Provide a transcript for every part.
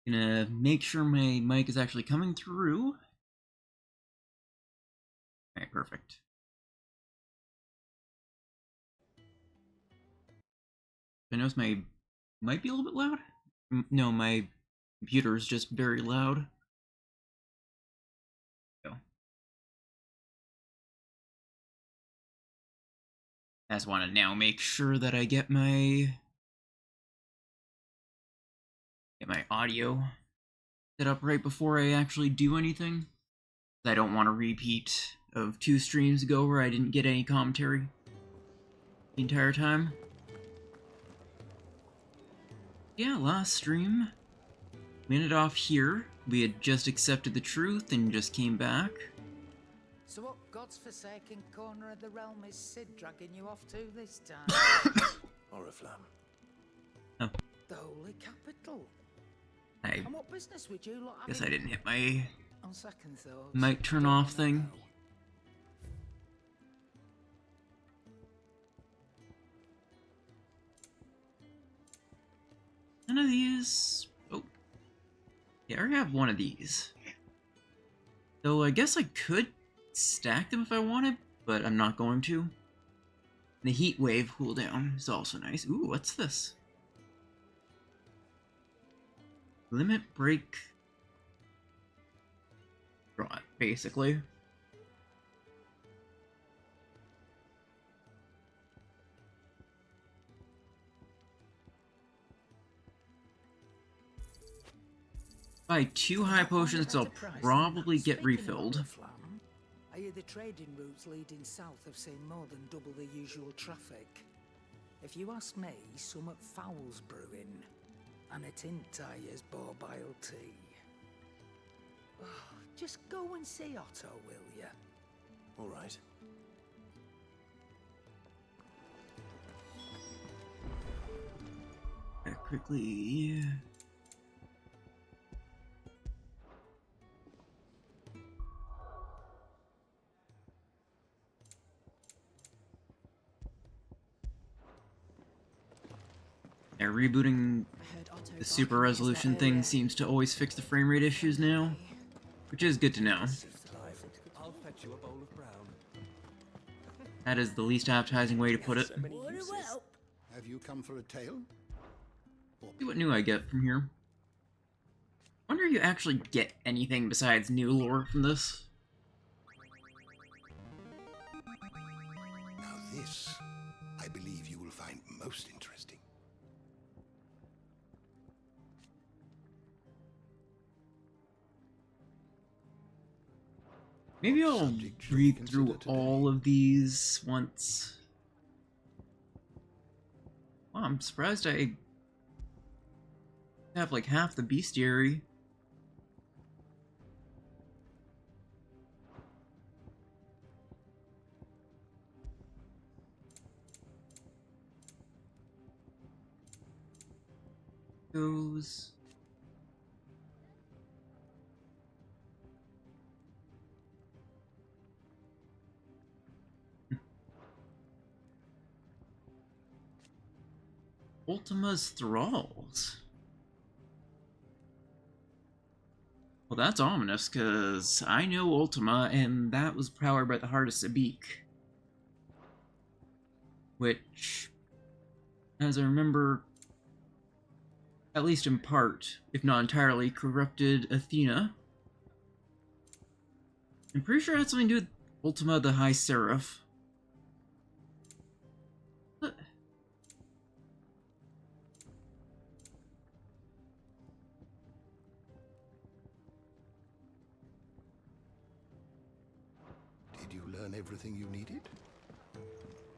Gonna make sure my mic is actually coming through. Alright, perfect. I notice my might be a little bit loud. No, my computer is just very loud. So, I just want to now make sure that I get my audio set up right before I actually do anything. I don't want a repeat of 2 streams ago where I didn't get any commentary the entire time. Yeah, last stream, we ended off here. We had just accepted the truth and just came back. So what God's forsaken corner of the realm is Sid dragging you off to this time? Oriflamme. Oh. The Holy Capital. I And what business would you lot guess have I didn't hit my on second thoughts? mic turn off thing. None of these. Oh. Yeah, I already have one of these. So I guess I could stack them if I wanted, but I'm not going to. The heat wave cooldown is also nice. Ooh, what's this? Limit break rot, basically. Buy 2 high potions, I'll probably get refilled. I hear the trading routes leading south have seen more than double the usual traffic. If you ask me, somewhat foul's brewing, and it in Tyre's borbile tea. Oh, just go and see Otto, will ya? All right. Quickly. Yeah, rebooting the super resolution thing seems to always fix the frame rate issues now, which is good to know. I'll fetch you a bowl of brown. That is the least appetizing way to put it. Have you come for a tale? See what new I get from here. Wonder if you actually get anything besides new lore from this. Now this, I believe you will find most interesting. Maybe I'll read through all of these once. Wow, I'm surprised I have like half the bestiary. Goes. Ultima's thralls. Well, that's ominous, because I know Ultima, and that was powered by the Heart of Sabik. Which, as I remember, at least in part, if not entirely, corrupted Athena. I'm pretty sure it had something to do with Ultima the High Seraph. What? Did you learn everything you needed?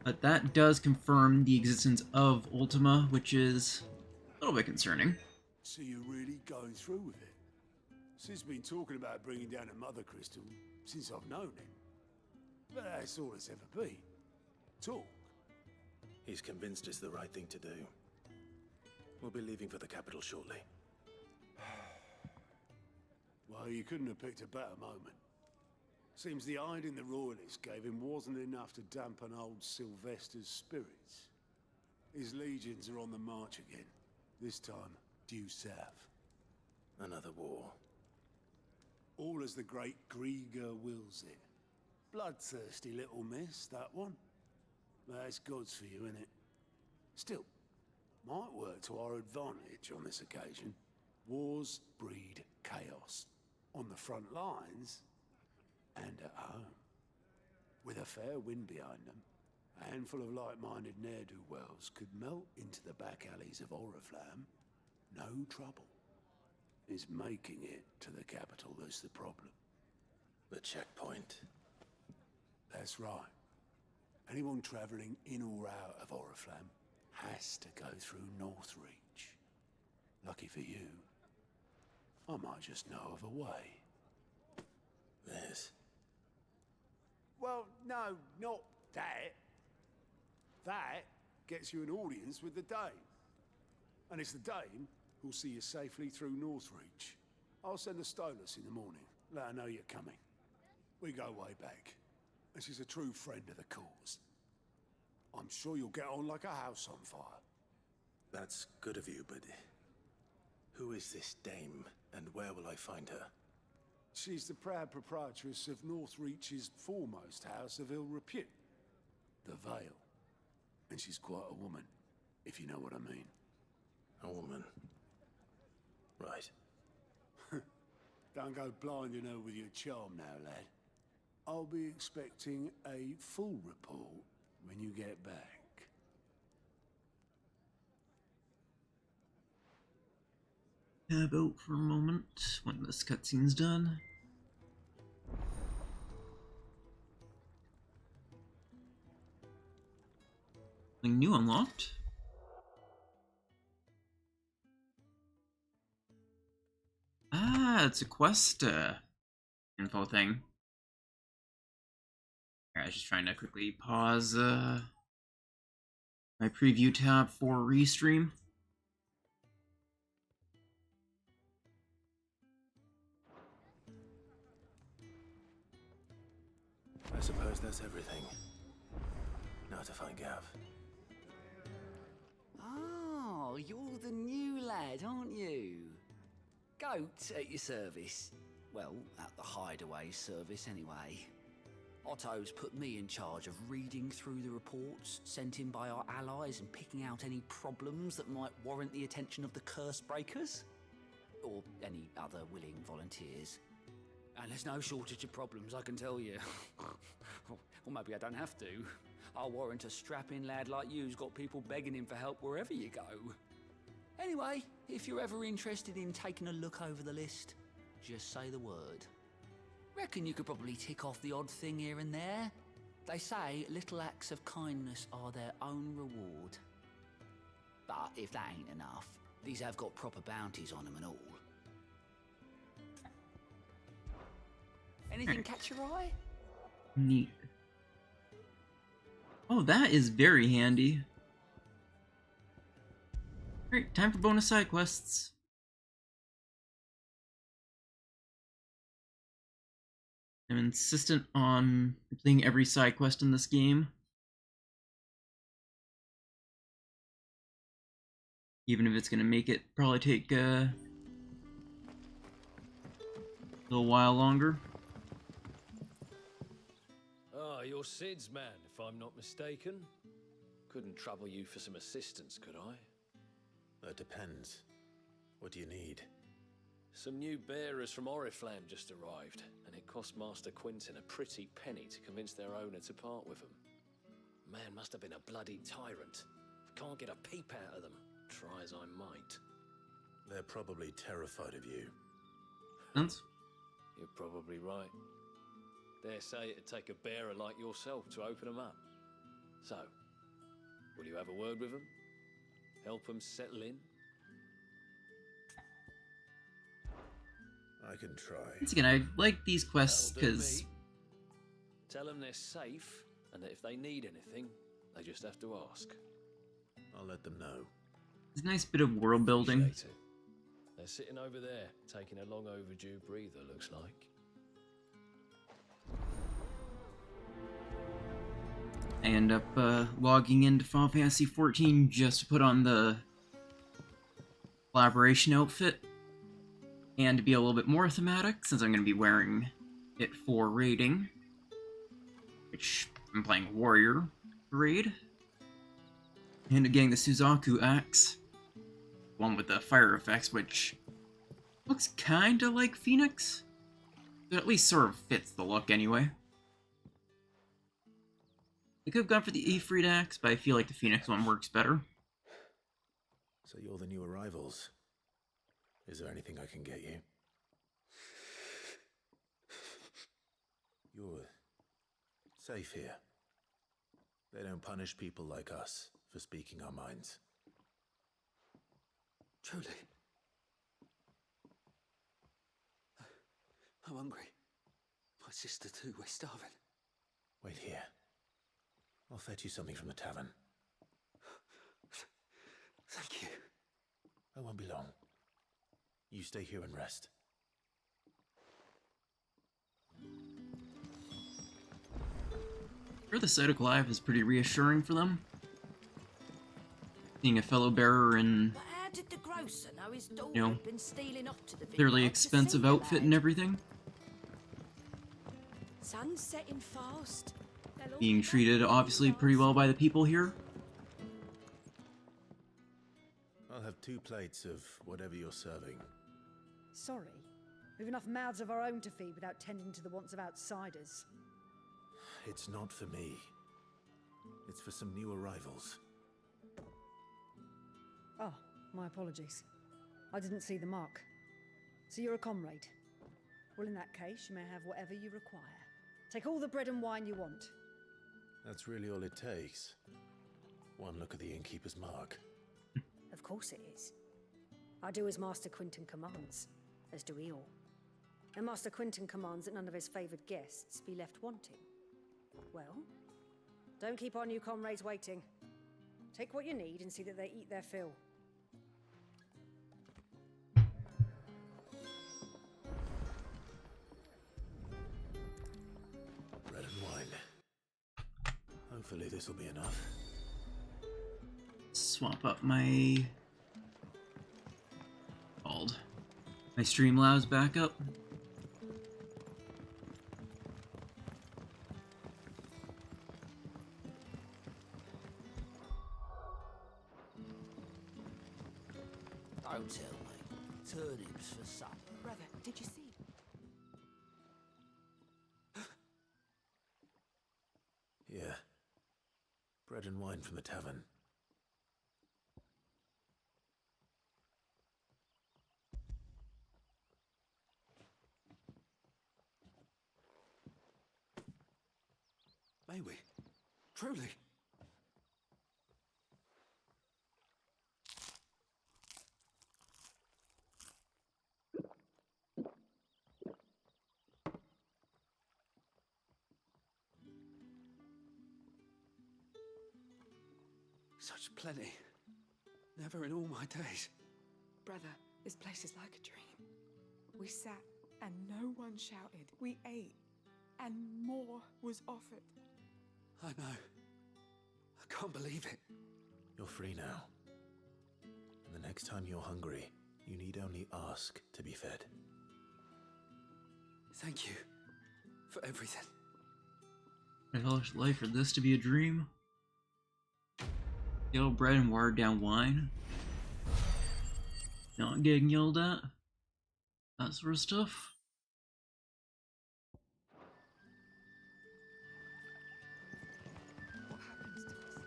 But that does confirm the existence of Ultima, which is a little bit concerning. So you're really going through with it? Sid's been talking about bringing down a Mother Crystal since I've known him. But that's all it's ever been. Talk. He's convinced it's the right thing to do. We'll be leaving for the capital shortly. Well, you couldn't have picked a better moment. Seems the hiding the Royalists gave him wasn't enough to dampen old Sylvester's spirits. His legions are on the march again, this time due south. Another war. All as the great Grieger wills it. Bloodthirsty little miss, that one. That's God's for you, innit? Still, might work to our advantage on this occasion. Wars breed chaos. On the front lines, and at home. With a fair wind behind them, a handful of like-minded ne'er-do-wells could melt into the back alleys of Oriflamme. No trouble. It's making it to the capital that's the problem. The checkpoint. That's right. Anyone travelling in or out of Oriflamme has to go through Northreach. Lucky for you, I might just know of a way. This. Well, no, not that. That gets you an audience with the Dame. And it's the Dame who'll see you safely through Northreach. I'll send the Stolas in the morning. Let her know you're coming. We go way back. And she's a true friend of the cause. I'm sure you'll get on like a house on fire. That's good of you, but who is this dame, and where will I find her? She's the proud proprietress of Northreach's foremost house of ill repute, the Vale. And she's quite a woman, if you know what I mean. A woman. Right. Don't go blinding her with your charm now, lad. I'll be expecting a full report when you get back. Tab out for a moment when this cutscene's done. Something new unlocked. Ah, it's a quest info thing. I was just trying to quickly pause my preview tab for restream. I suppose that's everything. Now to find Gav. Oh, you're the new lad, aren't you? Goat at your service. Well, at the Hideaway service anyway. Otto's put me in charge of reading through the reports sent in by our allies and picking out any problems that might warrant the attention of the Curse Breakers. Or any other willing volunteers. And there's no shortage of problems, I can tell you. Or maybe I don't have to. I'll warrant a strapping lad like you's got people begging him for help wherever you go. Anyway, if you're ever interested in taking a look over the list, just say the word. Reckon you could probably tick off the odd thing here and there. They say little acts of kindness are their own reward. But if that ain't enough, these have got proper bounties on them and all. Anything catch your eye? Neat. Oh, that is very handy. Alright, time for bonus side quests. I'm insistent on completing every side quest in this game. Even if it's gonna make it probably take a little while longer. Ah, you're Sid's man, if I'm not mistaken. Couldn't trouble you for some assistance, could I? That depends. What do you need? Some new bearers from Oriflamme just arrived, and it cost Master Quinton a pretty penny to convince their owner to part with them. Man must have been a bloody tyrant. Can't get a peep out of them, try as I might. They're probably terrified of you. Sense? You're probably right. Dare say it'd take a bearer like yourself to open them up. So, will you have a word with them? Help them settle in? I can try. Once again, I like these quests That'll do because me. Tell them they're safe, and that if they need anything, they just have to ask. I'll let them know. it's a nice bit of world building. Appreciate it. They're sitting over there, taking a long overdue breather, looks like. I end up logging into Final Fantasy XIV just to put on the collaboration outfit. And to be a little bit more thematic, since I'm going to be wearing it for raiding, which I'm playing Warrior raid, and getting the Suzaku axe, one with the fire effects, which looks kinda like Phoenix, but at least sort of fits the look anyway. I could have gone for the Ifrit axe, but I feel like the Phoenix one works better. So you're the new arrivals. Is there anything I can get you? You're safe here. They don't punish people like us for speaking our minds. Truly. I'm hungry. My sister too, we're starving. Wait here. I'll fetch you something from the tavern. Thank you. I won't be long. You stay here and rest. Sure, the sight of Clive is pretty reassuring for them. Seeing a fellow bearer in, But how did the grocer know his daughter You know, had been stealing off to the clearly vineyard to expensive see the outfit and lad? everything, Sun's setting fast. They'll all being be back treated before obviously you pretty ask. well by the people here. I'll have 2 plates of whatever you're serving. Sorry. We've enough mouths of our own to feed without tending to the wants of outsiders. It's not for me. It's for some new arrivals. Oh, my apologies. I didn't see the mark. So you're a comrade? Well, in that case, you may have whatever you require. Take all the bread and wine you want. That's really all it takes. One look at the innkeeper's mark. Of course it is. I do as Master Quinton commands, as do we all. And Master Quinton commands that none of his favoured guests be left wanting. Well, don't keep our new comrades waiting. Take what you need and see that they eat their fill. Bread and wine. Hopefully this will be enough. Swap up my my Streamlabs backup. Don't tell me. Turnips for supper. Brother, did you see? Yeah. Bread and wine from the tavern. May we? Truly? Such plenty. Never in all my days. Brother, this place is like a dream. We sat and no one shouted. We ate and more was offered. I know. I can't believe it. You're free now. And the next time you're hungry, you need only ask to be fed. Thank you for everything. My hellish life for this to be a dream. Yellow bread and watered down wine. Not getting yelled at. That sort of stuff. What happens to us?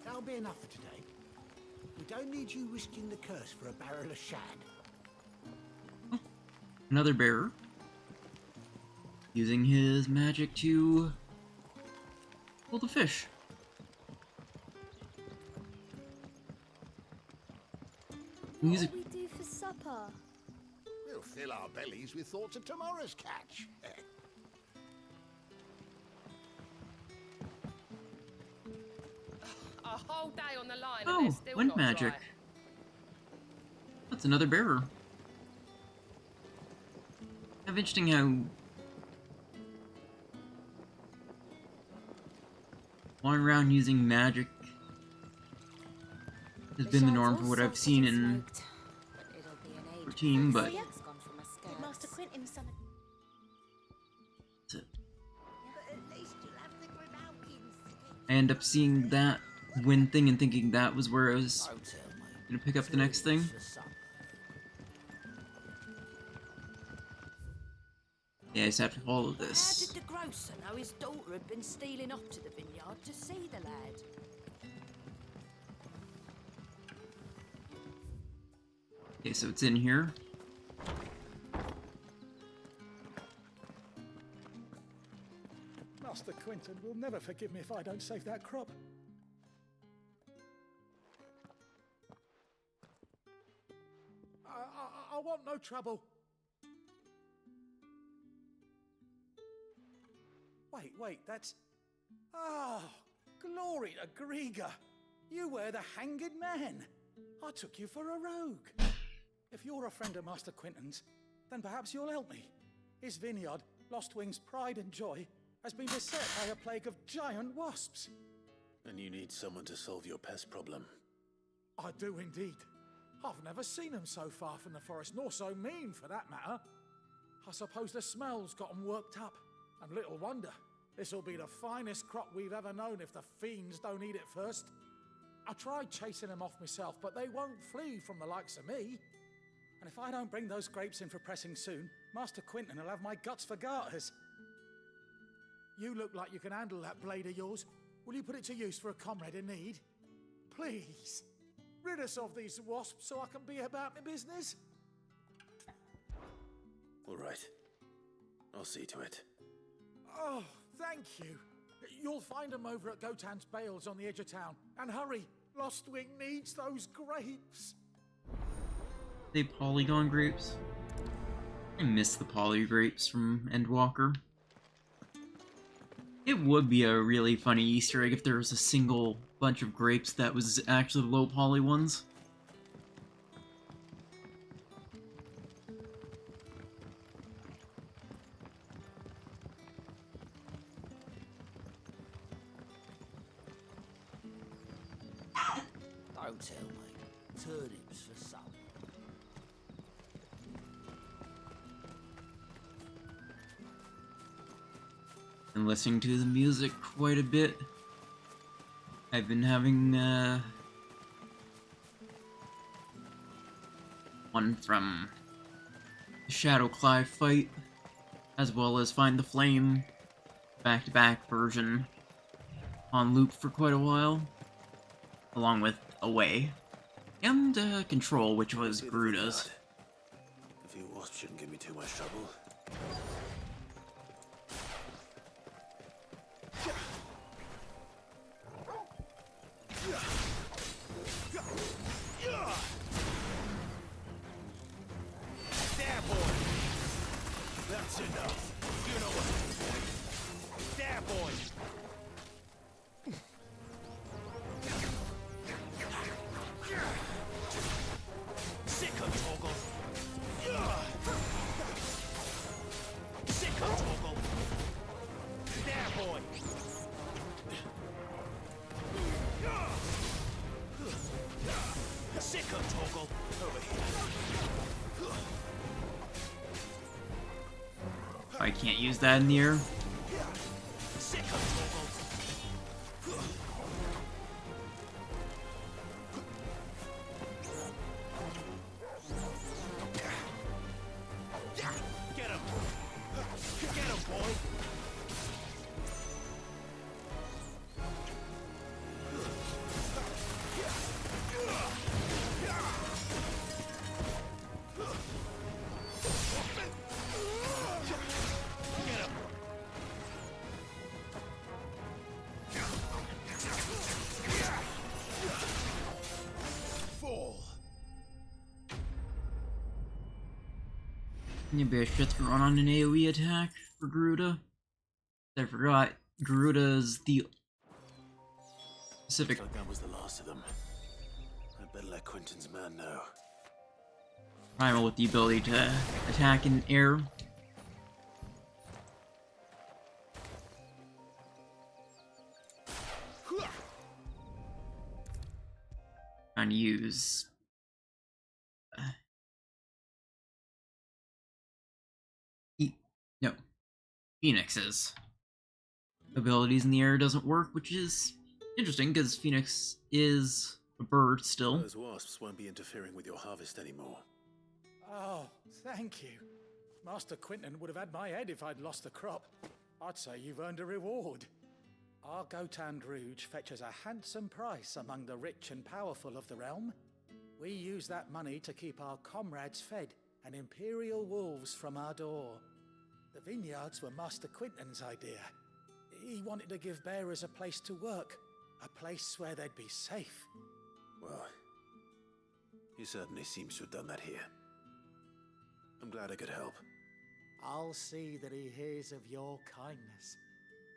That'll be enough for today. We don't need you risking the curse for a barrel of shad. Another bearer. Using his magic to pull the fish. Music. What do we do for supper? We'll fill our bellies with thoughts of tomorrow's catch. A whole day on the line and Oh, they're still wind not magic. dry. That's another bearer. Kind of interesting how going around using magic has been the norm for what I've seen in routine, but Master Quentin summoned. I end up seeing that wind thing and thinking that was where I was gonna pick up the next thing. Yeah, I just have to follow How this. did the grocer know his daughter had been stealing off to the vineyard to see the lad? Okay, so it's in here. Master Quentin will never forgive me if I don't save that crop. I want no trouble. Wait, that's... Oh, glory to Griga. You were the hanged man. I took you for a rogue. If you're a friend of Master Quentin's, then perhaps you'll help me. His vineyard, Lostwing's pride and joy, has been beset by a plague of giant wasps. And you need someone to solve your pest problem. I do indeed. I've never seen them so far from the forest, nor so mean for that matter. I suppose the smell's got 'em worked up, and little wonder. This'll be the finest crop we've ever known if the fiends don't eat it first. I tried chasing them off myself, but they won't flee from the likes of me. And if I don't bring those grapes in for pressing soon, Master Quentin will have my guts for garters. You look like you can handle that blade of yours. Will you put it to use for a comrade in need? Please, rid us of these wasps so I can be about my business. All right. I'll see to it. Oh, thank you. You'll find them over at Gotan's Bales on the edge of town. And hurry, Lostwing needs those grapes. They polygon grapes. I miss the poly grapes from Endwalker. It would be a really funny Easter egg if there was a single bunch of grapes that was actually the low poly ones. Don't tell me. Turnips for supper. And listening to the music quite a bit. I've been having one from the Shadowclive fight, as well as Find the Flame back-to-back version on loop for quite a while, along with Away, and Control, which was Garuda's. A few wasps shouldn't give me too much trouble. There, boy! That's enough. You know what? There, boy! Sick of Toggle! Sick of Toggle! There, boy! Sick of Toggle! Over here. I can't use that in the air. Sick of Toggle! Get him! Get him, boy! Get him! Fall! Maybe I should run on an AoE attack for Garuda. I forgot, Garuda's the specific. Looks like that was the last of them. I'd better let Quentin's man know. Primal with the ability to attack in air. trying to use no, Phoenix's abilities in the air doesn't work, which is interesting because Phoenix is a bird still. Those wasps won't be interfering with your harvest anymore. Oh, thank you. Master Quinton would have had my head if I'd lost the crop. I'd say you've earned a reward. Our Gotand Rouge fetches a handsome price among the rich and powerful of the realm. We use that money to keep our comrades fed and imperial wolves from our door. The vineyards were Master Quinton's idea. He wanted to give bearers a place to work, a place where they'd be safe. Well, he certainly seems to have done that here. I'm glad I could help. I'll see that he hears of your kindness.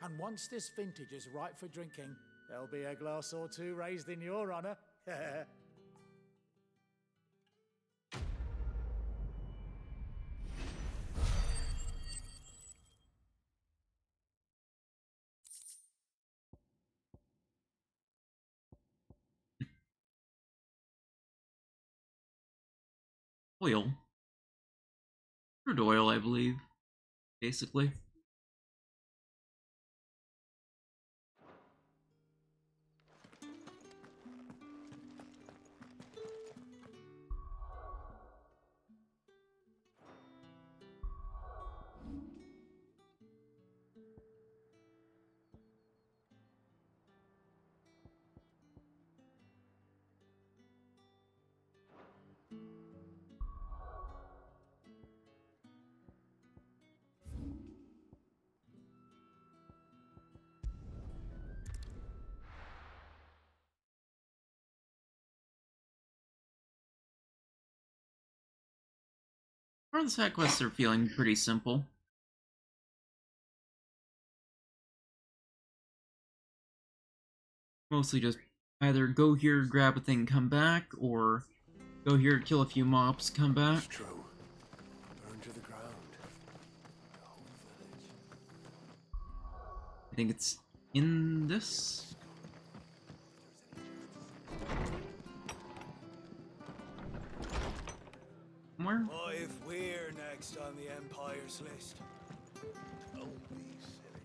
And once this vintage is ripe for drinking, there'll be a glass or two raised in your honor. Oil. Crude oil, I believe, basically. Part of the side quests are feeling pretty simple. Mostly just either go here, grab a thing, come back, or go here, kill a few mobs, come back. True. Burn to the ground. The whole village. I think it's in this. Somewhere? What if we're next on the Empire's list? Don't be silly.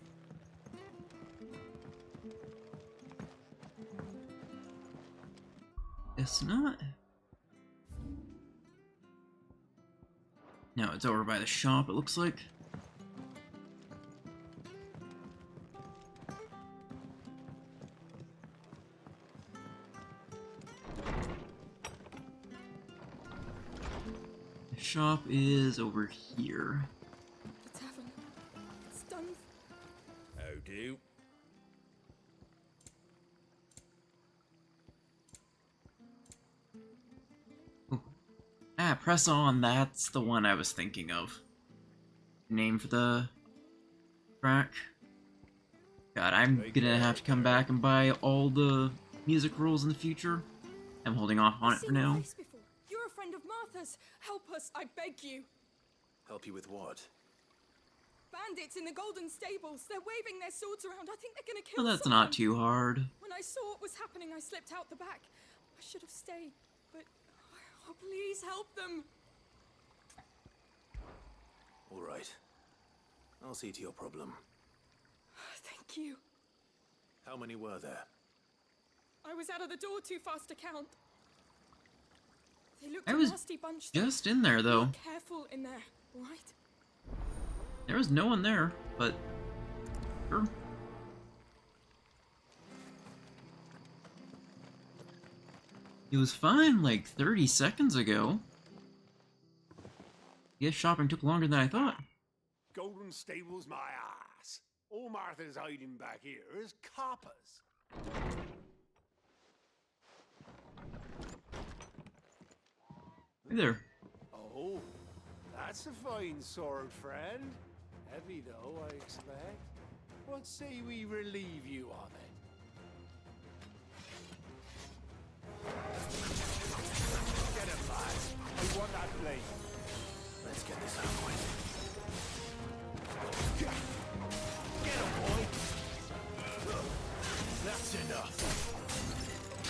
It's not. No, it's over by the shop, it looks like. The shop is over here. The tavern. It's done. How do? Ah, press on, that's the one I was thinking of. Name for the track. God, I'm gonna have to come back and buy all the music rolls in the future. I'm holding off on it for now. You're a friend of Martha's. Help us, I beg you. Help you with what? Bandits in the Golden Stables. They're waving their swords around. I think they're gonna kill Well, that's someone. not too hard. When I saw what was happening, I slipped out the back. I should have stayed, but oh, please help them. All right. I'll see to your problem. Thank you. How many were there? I was out of the door too fast to count. They looked I a was nasty bunch. just in there, though. Be careful in there, all right? There was no one there, but sure. It was fine like 30 seconds ago. Guess shopping took longer than I thought. Golden Stables, my ass. All Martha's hiding back here is coppers. Hey there. Oh, that's a fine sword, friend. Heavy though, I expect. What say we relieve you of it? Get him, lads. I want that blade. Let's get this over with. Get him, boy. That's enough.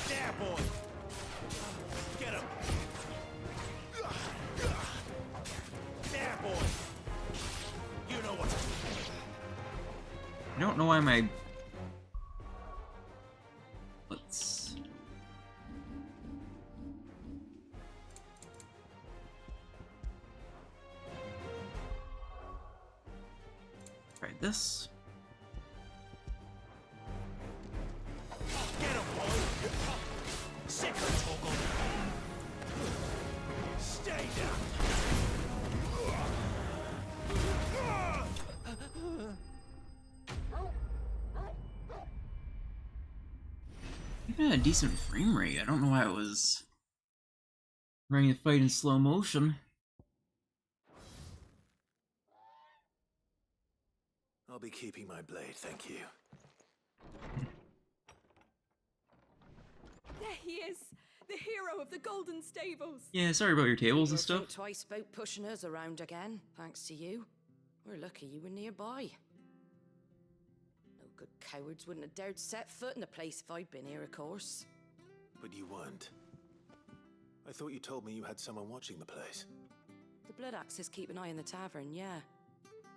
There, boy. don't know why my... Let's... Try this. Get him, boy! Sick of Toggle! Stay down! Even a decent frame rate. I don't know why it was running the fight in slow motion. I'll be keeping my blade, thank you. There he is! The hero of the Golden Stables! Yeah, sorry about your tables and stuff. Think twice about pushing us around again, thanks to you. We're lucky you were nearby. No good cowards wouldn't have dared set foot in the place if I'd been here, of course. But you weren't. I thought you told me you had someone watching the place. The Blood Axes keep an eye on the tavern, yeah.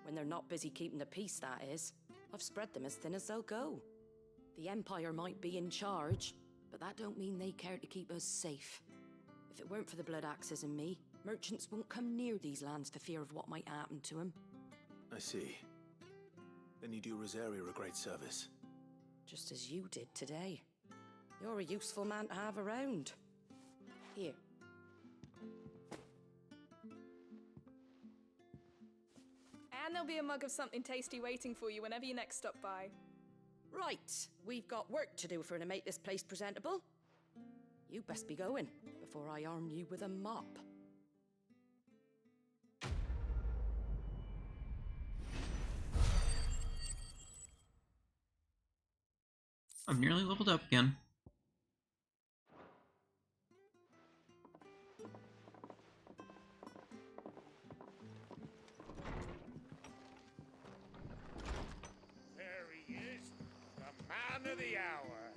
When they're not busy keeping the peace, that is. I've spread them as thin as they'll go. The Empire might be in charge, but that don't mean they care to keep us safe. If it weren't for the Blood Axes and me, merchants won't come near these lands for fear of what might happen to them. I see. Then you do Rosaria a great service. Just as you did today. You're a useful man to have around. Here. And there'll be a mug of something tasty waiting for you whenever you next stop by. Right, we've got work to do for to make this place presentable. You best be going, before I arm you with a mop. I'm nearly leveled up again. There he is, the man of the hour.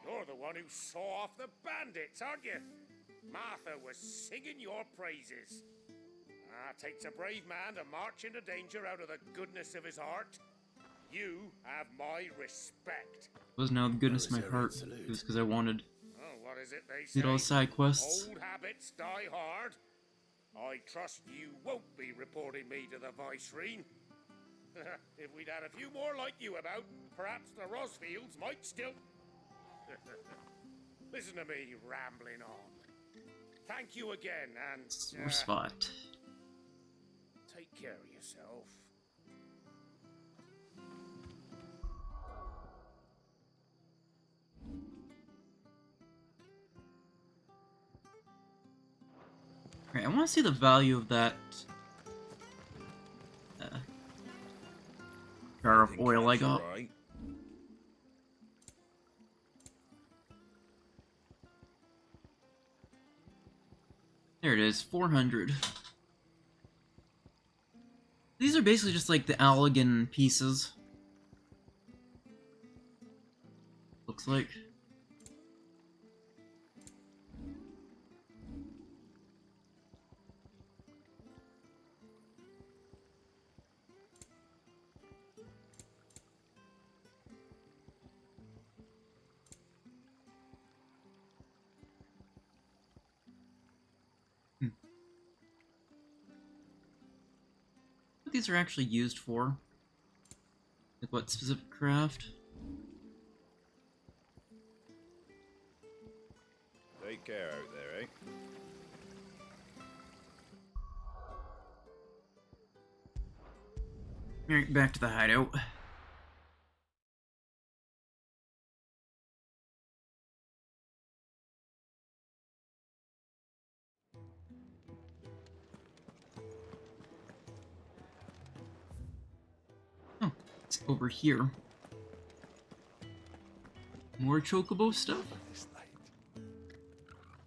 You're the one who saw off the bandits, aren't you? Martha was singing your praises. Takes a brave man to march into danger out of the goodness of his heart. You have my respect. It wasn't out of the goodness of my heart. It was because I wanted Oh, what is it they say? did all side quests. Old habits die hard. I trust you won't be reporting me to the Viceroy. If we'd had a few more like you about, perhaps the Rosfields might still... Listen to me rambling on. Thank you again, and... Sore spot. Take care of yourself. Alright, I want to see the value of that jar of oil I got. Right. There it is, 400. These are basically just like the Allegan pieces. Looks like. What these are actually used for? Like what specific craft? Take care out there, eh? Alright, back to the hideout. Oh, it's over here. More chocobo stuff? This late.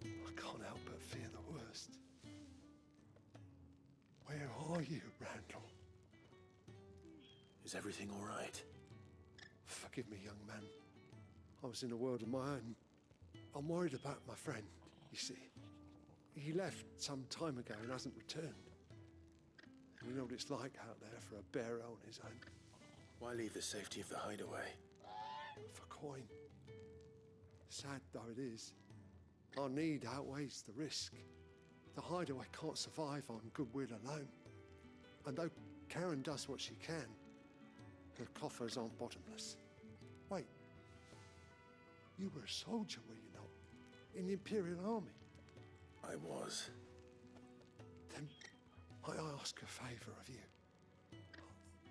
I can't help but fear the worst. Where are you, Randall? Is everything all right? Forgive me, young man. I was in a world of my own. I'm worried about my friend, you see. He left some time ago and hasn't returned. You know what it's like out there for a bearer on his own. Why leave the safety of the hideaway? For coin. Sad though it is, our need outweighs the risk. The hideaway can't survive on goodwill alone. And though Karen does what she can, her coffers aren't bottomless. Wait, you were a soldier, were you not? In the Imperial Army? I was. Then I ask a favour of you.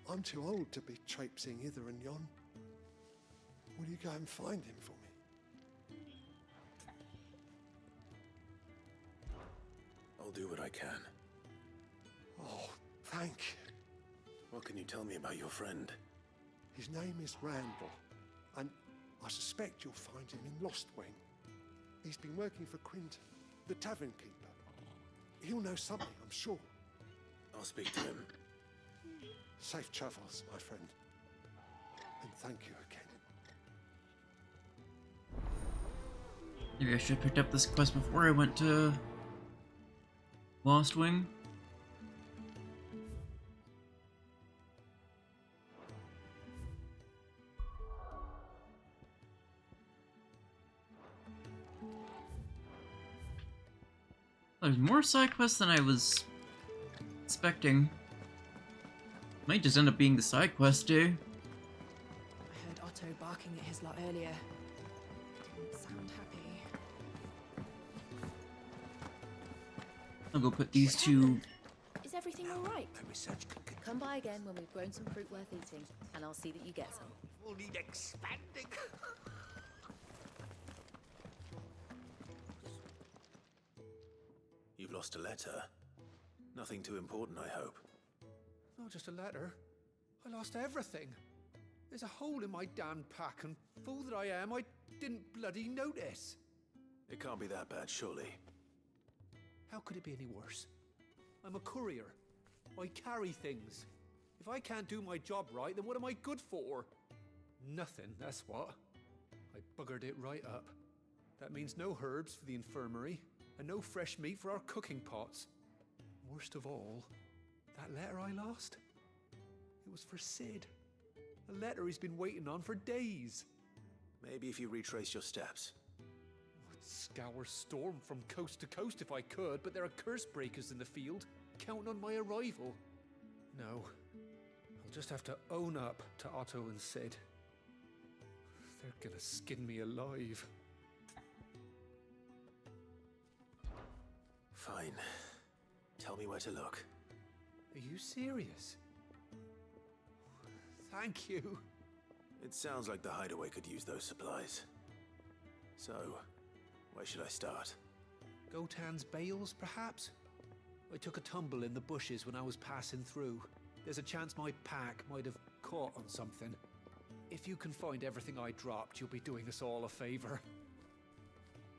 I'm too old to be traipsing hither and yon. Will you go and find him for me? I'll do what I can. Oh, thank you. What can you tell me about your friend? His name is Randall, and I suspect you'll find him in Lost Wing. He's been working for Quinton, the tavern keeper. He'll know something, I'm sure. I'll speak to him. Safe travels, my friend. And thank you again. Maybe I should have picked up this quest before I went to Lost Wing. There's more side quests than I was expecting. Might just end up being the side quest day. I heard Otto barking at his lot earlier. Didn't sound happy. I'll go put these two. Is everything all right? The research could Come by again when we've grown some fruit worth eating, and I'll see that you get some. will need expanding. You've lost a letter. Nothing too important, I hope. Not just a letter. I lost everything. There's a hole in my damn pack, and fool that I am, I didn't bloody notice. It can't be that bad, surely. How could it be any worse? I'm a courier. I carry things. If I can't do my job right, then what am I good for? Nothing, that's what. I buggered it right up. That means no herbs for the infirmary, and no fresh meat for our cooking pots. Worst of all, that letter I lost? It was for Sid. A letter he's been waiting on for days. Maybe if you retrace your steps. I'd scour Storm from coast to coast if I could, but there are curse breakers in the field, counting on my arrival. No, I'll just have to own up to Otto and Sid. They're gonna skin me alive. Fine. Tell me where to look. Are you serious? Thank you. It sounds like the hideaway could use those supplies. So, where should I start? Gotan's bales, perhaps? I took a tumble in the bushes when I was passing through. There's a chance my pack might have caught on something. If you can find everything I dropped, you'll be doing us all a favor.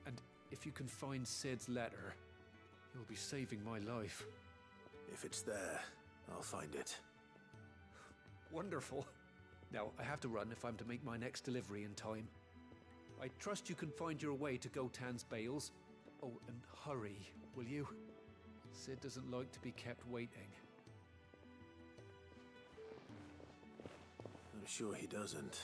And if you can find Sid's letter, you'll be saving my life. If it's there, I'll find it. Wonderful. Now, I have to run if I'm to make my next delivery in time. I trust you can find your way to Gotan's bales. Oh, and hurry, will you? Sid doesn't like to be kept waiting. I'm sure he doesn't.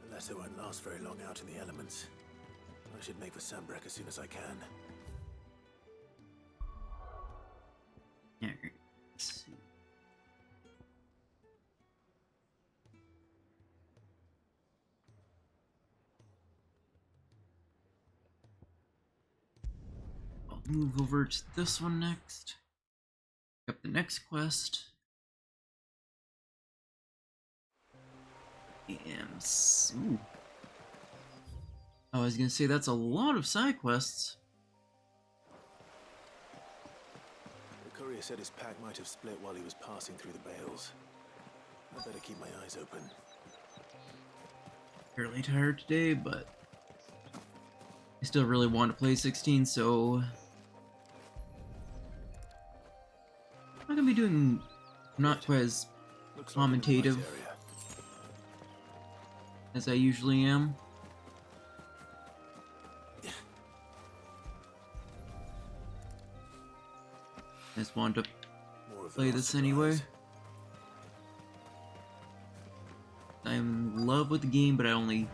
The letter won't last very long out in the elements. I should make for Sambrek as soon as I can. Alright, let's see. I'll move over to this one next. Pick up the next quest. And ooh. I was gonna say that's a lot of side quests. The courier said his pack might have split while he was passing through the bales. I better keep my eyes open. Fairly tired today, but I still really want to play 16, so I'm not gonna be doing not quite as commentative as I usually am. I just wanted to More of the play lost this anyway. supplies. I'm in love with the game, but I only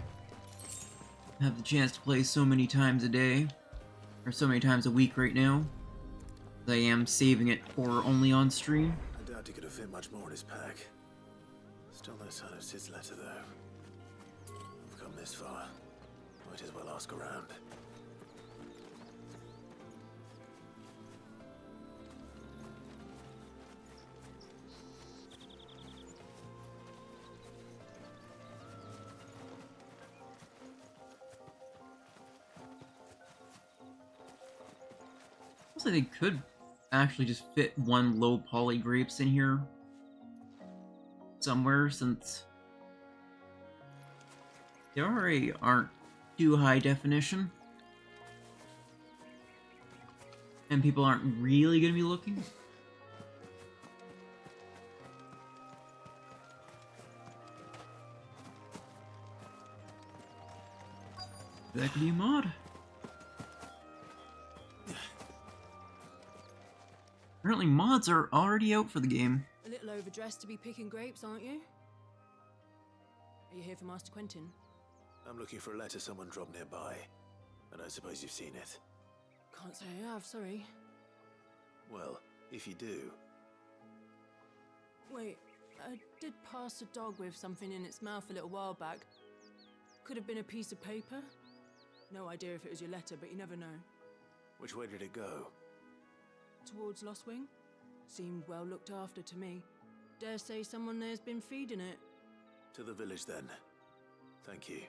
have the chance to play so many times a day, or so many times a week right now. I am saving it for only on stream. I doubt he could have fit much more in his pack. Still no sign of Sid's letter, though. We've come this far. Might as well ask around. Looks like they could actually just fit one low poly grapes in here somewhere, since they already aren't too high definition. And people aren't really gonna be looking. That could be a mod. Apparently mods are already out for the game. A little overdressed to be picking grapes, aren't you? Are you here for Master Quentin? I'm looking for a letter someone dropped nearby. I don't suppose you've seen it. Can't say I have, sorry. Well, if you do, Wait, I did pass a dog with something in its mouth a little while back. Could have been a piece of paper. No idea if it was your letter, but you never know. which way did it go? Towards Lost Wing? Seemed well looked after to me. Dare say someone there's been feeding it. To the village, then. Thank you.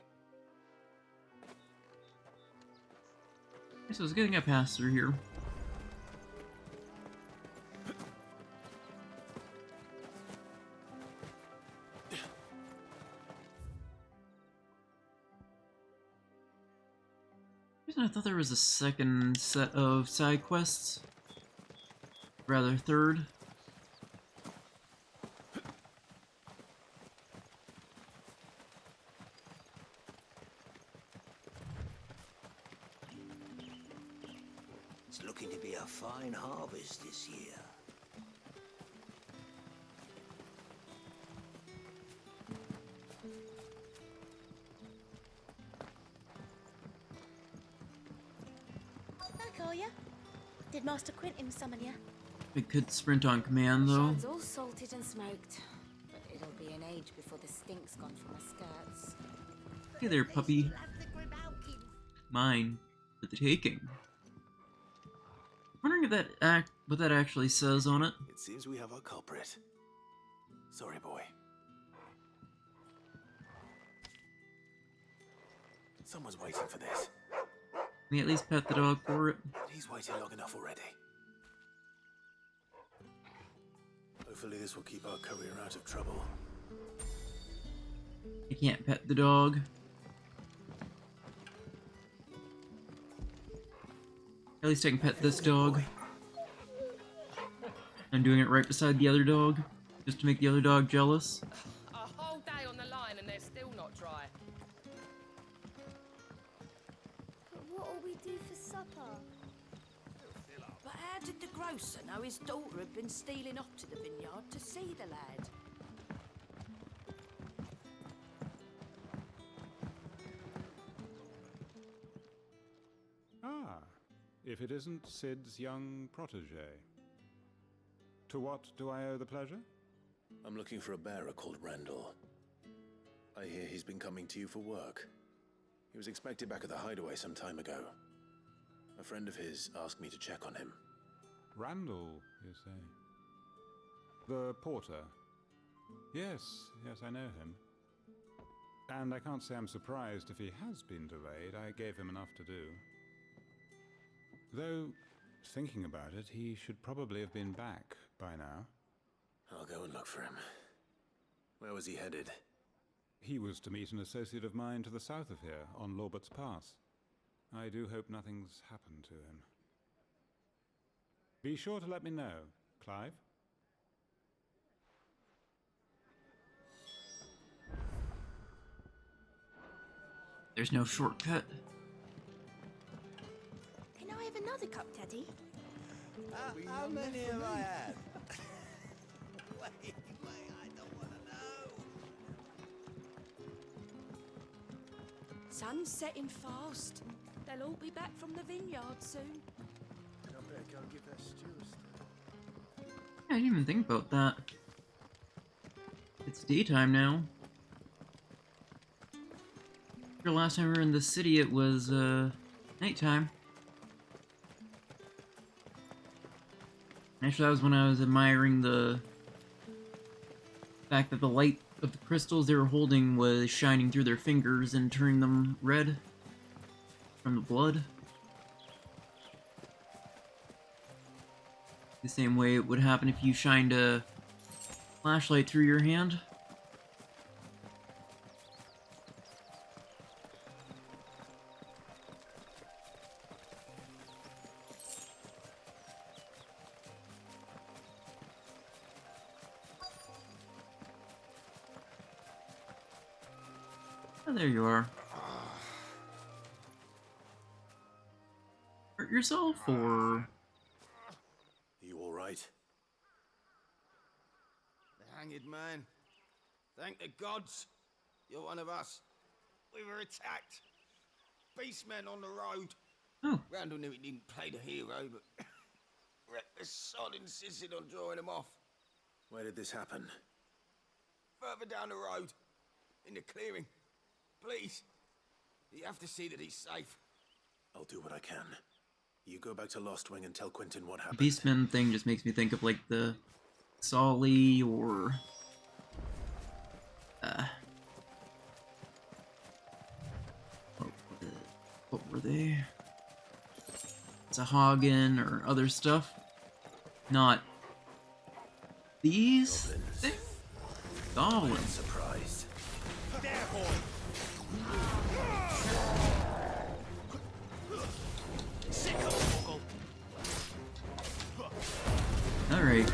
So I was getting a pass through here. I thought there was a second set of side quests. Rather, third. It's looking to be a fine harvest this year. Back, are ya? Did Master Quentin summon ya? I could sprint on command, though. Shad's all salted and smoked, but it'll be an age before the stink's gone from my skirts. Hey there, puppy. Mine for the taking. Wondering if what that actually says on it. It seems we have our culprit. Sorry, boy. Someone's waiting for this. Can we at least pet the dog for it? He's waited long enough already. Hopefully this will keep our courier out of trouble. I can't pet the dog. At least I can pet this dog. I'm doing it right beside the other dog, just to make the other dog jealous. A whole day on the line and they're still not dry. But what'll we do for supper? But how did the grocer know his daughter had been stealing off to the vineyard to see the lad? Ah, if it isn't Sid's young protege. To what do I owe the pleasure? I'm looking for a bearer called Randall. I hear he's been coming to you for work. He was expected back at the hideaway some time ago. A friend of his asked me to check on him. Randall, you say? The porter? Yes, I know him. And I can't say I'm surprised if he has been delayed. I gave him enough to do. Though, thinking about it, he should probably have been back by now. I'll go and look for him. Where was he headed? He was to meet an associate of mine to the south of here, on Lorbert's Pass. I do hope nothing's happened to him. Be sure to let me know, Clive. There's no shortcut. Can I have another cup, Teddy? How many have I had? Wait, I don't want to know. Sun's setting fast. They'll all be back from the vineyard soon. I better go give that stew a stir. I didn't even think about that. It's daytime now. The last time we were in the city, it was, nighttime. Actually, that was when I was admiring the fact that the light of the crystals they were holding was shining through their fingers and turning them red from the blood. The same way it would happen if you shined a flashlight through your hand. Oh, there you are. Hurt yourself, or...? You all right? The hanged man. Thank the gods. You're one of us. We were attacked. Beastmen on the road. Oh. Randall knew he didn't play the hero, but reckless sod insisted on drawing him off. Where did this happen? Further down the road. In the clearing. Please. You have to see that he's safe. I'll do what I can. You go back to Lost Wing and tell Quentin what happened. The Beastman thing just makes me think of, like, the Solly or... what were they? Sahagin or other stuff. Not these things? Goblins. Surprised. There, boy. Alright.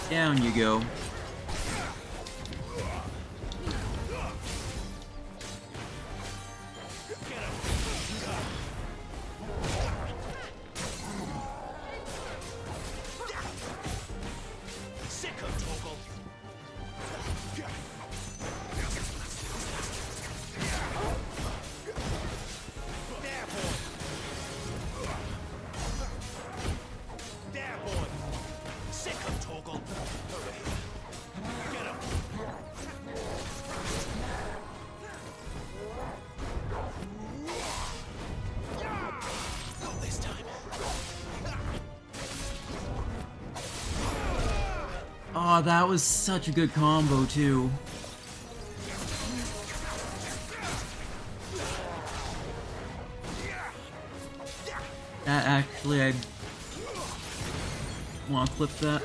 Down you go. Oh, that was such a good combo, too. That actually, I want to clip that.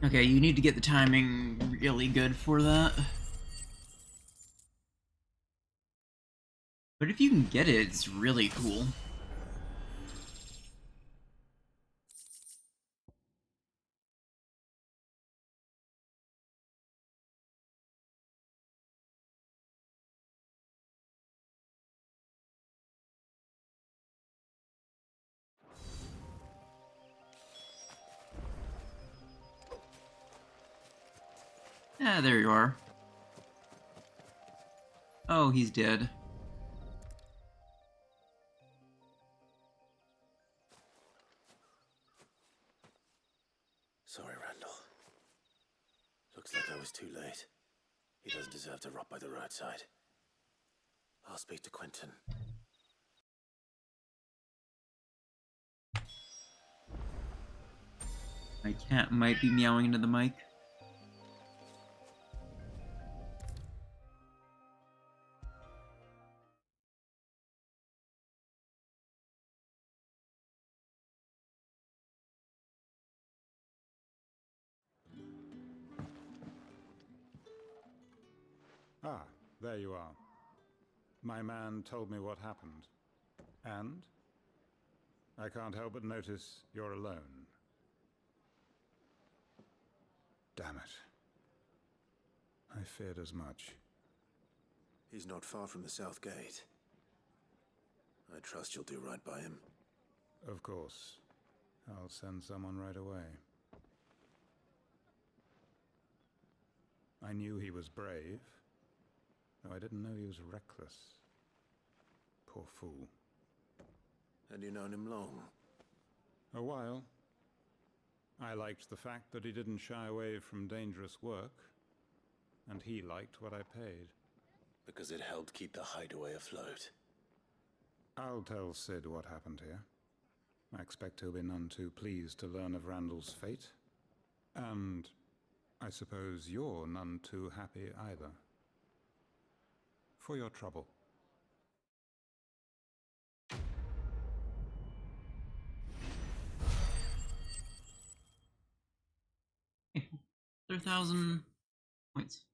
Okay, you need to get the timing really good for that. But if you can get it, it's really cool. Ah, there you are. Oh, he's dead. Sorry, Randall. Looks like I was too late. He doesn't deserve to rot by the roadside. I'll speak to Quentin. My cat might be meowing into the mic. Ah, there you are. My man told me what happened. And? I can't help but notice you're alone. Damn it. I feared as much. He's not far from the South Gate. I trust you'll do right by him. Of course. I'll send someone right away. I knew he was brave, though I didn't know he was reckless. Poor fool. Had you known him long? A while. I liked the fact that he didn't shy away from dangerous work, and he liked what I paid. Because it helped keep the hideaway afloat. I'll tell Sid what happened here. I expect he'll be none too pleased to learn of Randall's fate. And I suppose you're none too happy either. For your trouble. They're 1,000 points.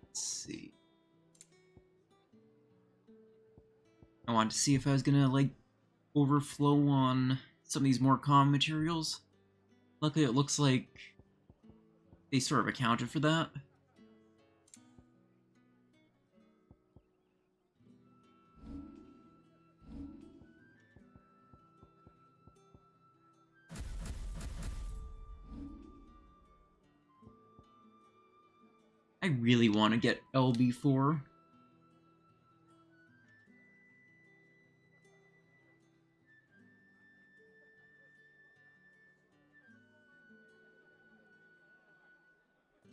Let's see. I wanted to see if I was gonna, like, overflow on some of these more common materials. Luckily, it looks like they sort of accounted for that. I really want to get LB4.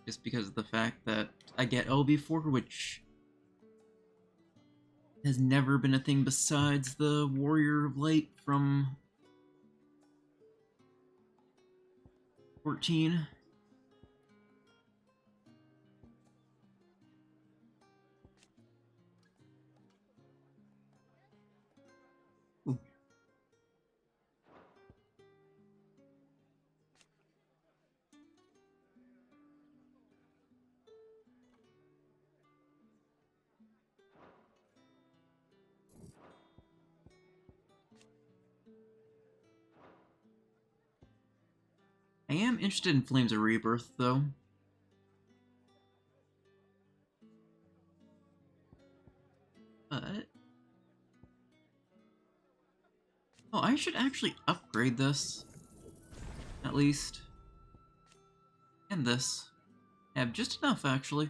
Just because of the fact that I get LB4, which has never been a thing besides the Warrior of Light from 14. I am interested in Flames of Rebirth, though. But... oh, I should actually upgrade this. At least. And this. I have just enough, actually.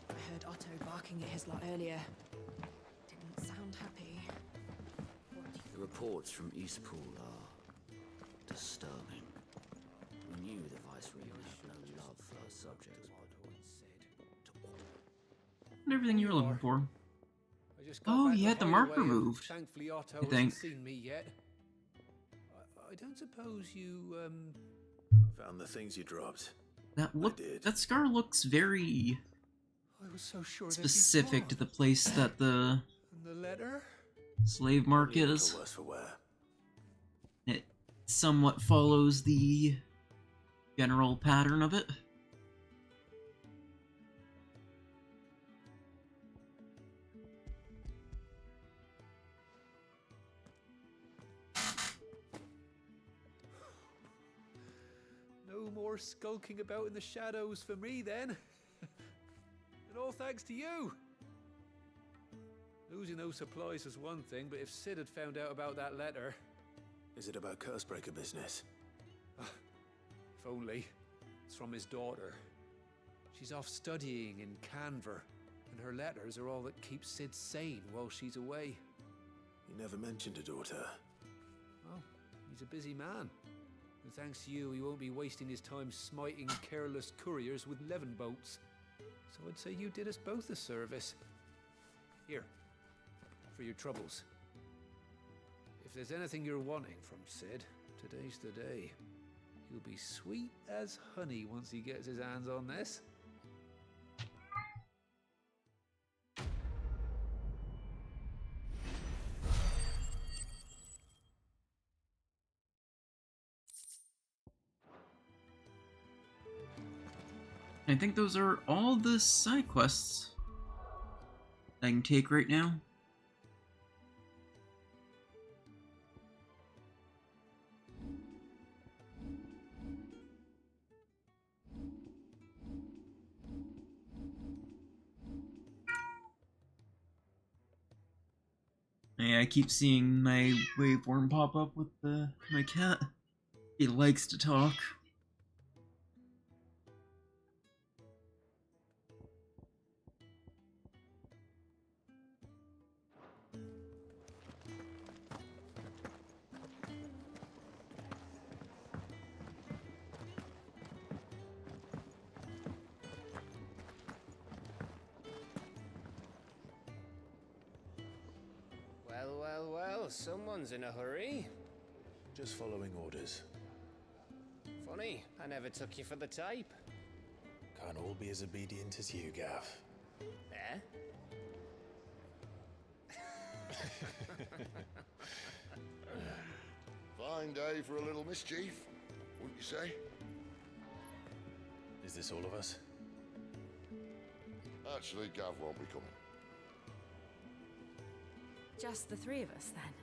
I heard Otto barking at his lot earlier. Didn't sound happy. The reports from Eastpool are disturbing. We knew the Viceroy would have no love for our subjects. And everything you were looking for. I just got Oh, back he the had the mark hideaway and removed. Thankfully, Otto I hasn't think. seen me yet. I don't suppose you Found the things you dropped. That scar looks very I was so sure specific to the place that the the letter. slave mark Only a is. little worse for wear. It somewhat follows the general pattern of it. No more skulking about in the shadows for me then. And all thanks to you. Losing those supplies is one thing, but if Sid had found out about that letter... Is it about Cursebreaker business? If only. It's from his daughter. She's off studying in Canver, and her letters are all that keeps Sid sane while she's away. You never mentioned a daughter. Well, he's a busy man. And thanks to you, he won't be wasting his time smiting careless couriers with levin boats. So I'd say you did us both a service. Here, for your troubles. If there's anything you're wanting from Sid, today's the day. He'll be sweet as honey once he gets his hands on this. I think those are all the side quests I can take right now. Yeah, I keep seeing my waveworm pop up with my cat. He likes to talk. Well, someone's in a hurry. Just following orders. Funny, I never took you for the type. Can't all be as obedient as you, Gav. Eh? Fine day for a little mischief, wouldn't you say? Is this all of us? Actually, Gav won't be coming. Just the three of us, then?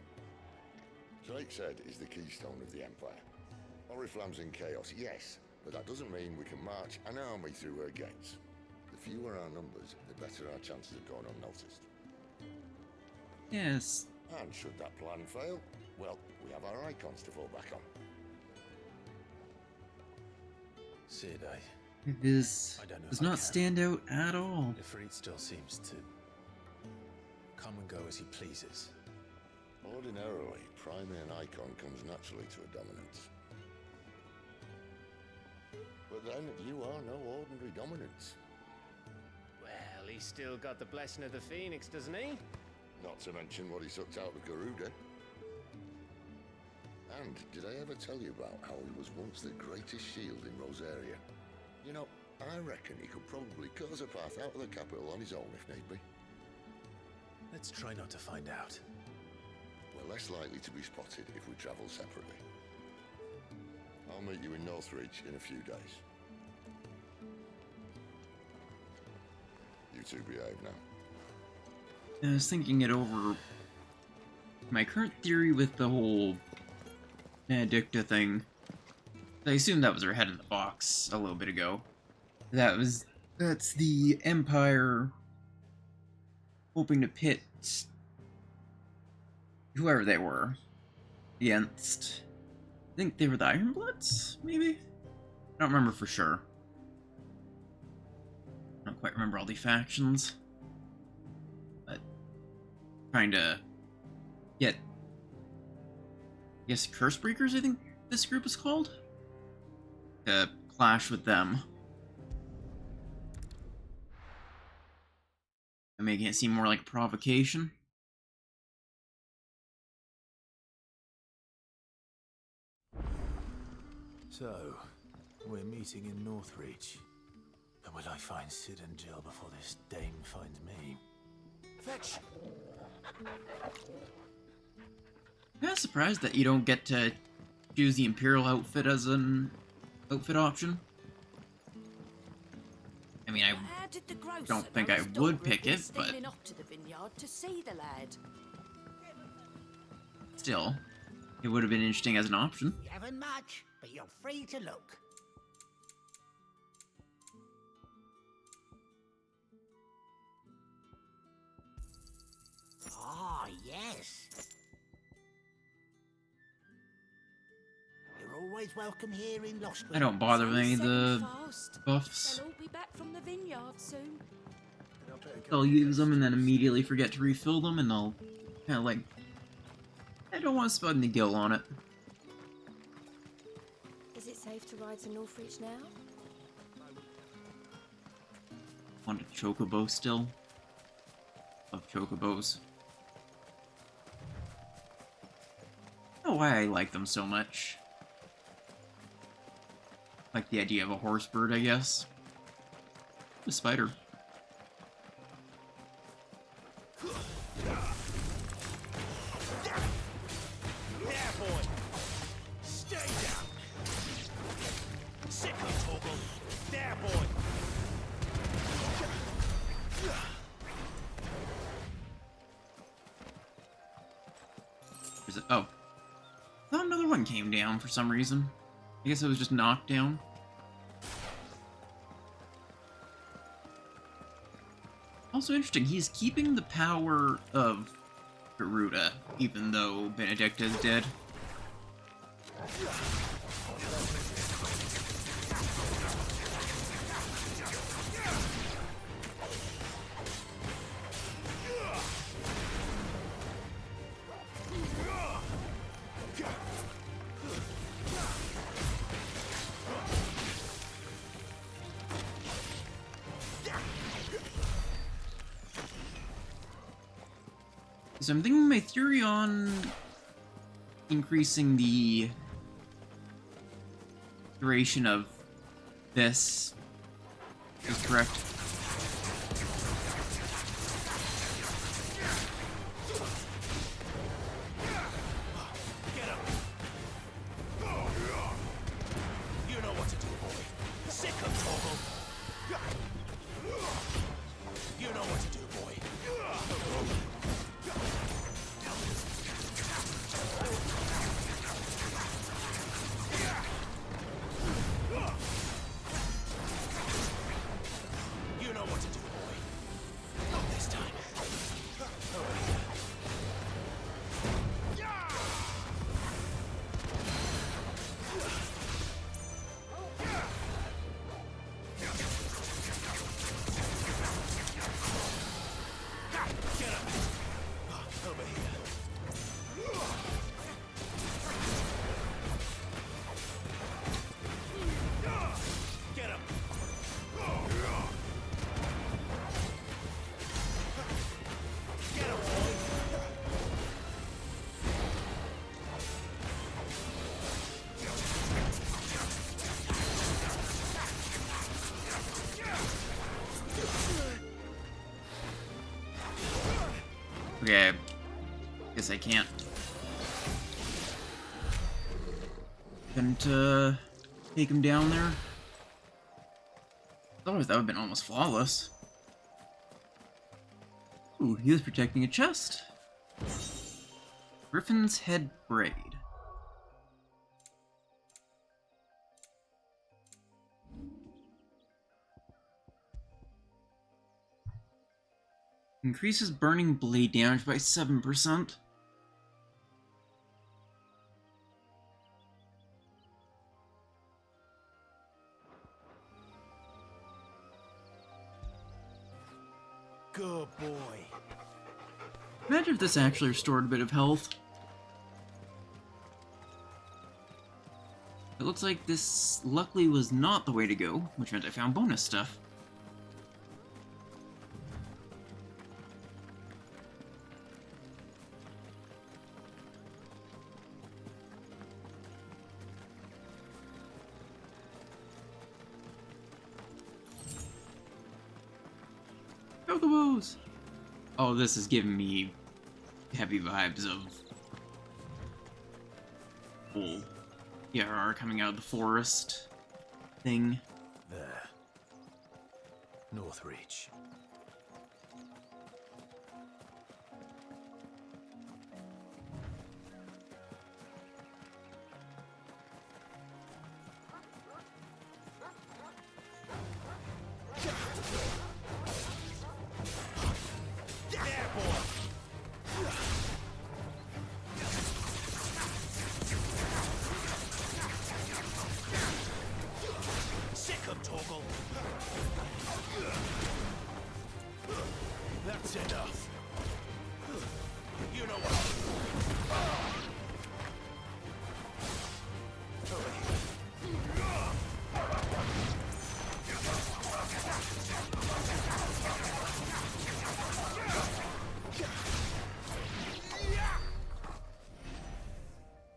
Drake's Head is the keystone of the Empire. Oriflamme's in chaos, yes, but that doesn't mean we can march an army through her gates. The fewer our numbers, the better our chances of going unnoticed. Yes. And should that plan fail, well, we have our icons to fall back on. Sid, This I don't know does if I not can. stand out at all. Ifrit still seems to come and go as he pleases. Ordinarily, priming an icon comes naturally to a dominance. But then, you are no ordinary dominance. Well, he's still got the blessing of the Phoenix, doesn't he? Not to mention what he sucked out of Garuda. And did I ever tell you about how he was once the greatest shield in Rosaria? You know, I reckon he could probably cut us a path out of the capital on his own if need be. Let's try not to find out. We're less likely to be spotted if we travel separately. I'll meet you in Northreach in a few days. You two behave now. I was thinking it over. My current theory with the whole Benedicta thing. I assume that was her head in the box a little bit ago. That's the Empire hoping to pit whoever they were against. I think they were the Ironbloods, maybe? I don't remember for sure. I don't quite remember all the factions. But trying to get, I guess, Cursebreakers, I think this group is called? To clash with them. And making it seem more like provocation. So, we're meeting in Northreach. And will I find Sid and Jill before this dame finds me? Fetch! I'm kind of surprised that you don't get to choose the Imperial outfit as an outfit option. I mean, I don't think I would pick it, but Up to the vineyard to see the lad. still, it would have been interesting as an option. You haven't much, but you're free to look. welcome here in Lostwood. I don't bother with any of the buffs. They'll all be back from the vineyard soon. I'll use them and then immediately forget to refill them, and I'll kind of like, I don't want to spend the gill on it. Is it safe to ride to Northreach now? Want a chocobo still? Love chocobos. I don't know why I like them so much. Like the idea of a horse bird, I guess. A spider. There, boy. Stay down. Sit up, Torgal. There, boy. Is it? Oh. I thought another one came down for some reason. I guess it was just knocked down. Also interesting, he's keeping the power of Garuda, even though Benedict is dead. So I'm thinking my theory on increasing the duration of this is correct. Get up. You know what to do, boy. Sick of Torgal. You know what to do, boy. You know what to do, boy. Not this time. Get up. Over here. Get up. Get up, boy. Okay, guess I can't. Couldn't, take him down there. Otherwise that would have been almost flawless. Ooh, he was protecting a chest. Griffin's Head Braid. Increases burning blade damage by 7%. Good boy. Imagine if this actually restored a bit of health. It looks like this luckily was not the way to go, which meant I found bonus stuff. Chocobos! Oh, this is giving me heavy vibes of whole ERR coming out of the forest thing. There. Northreach. That's enough. You know what?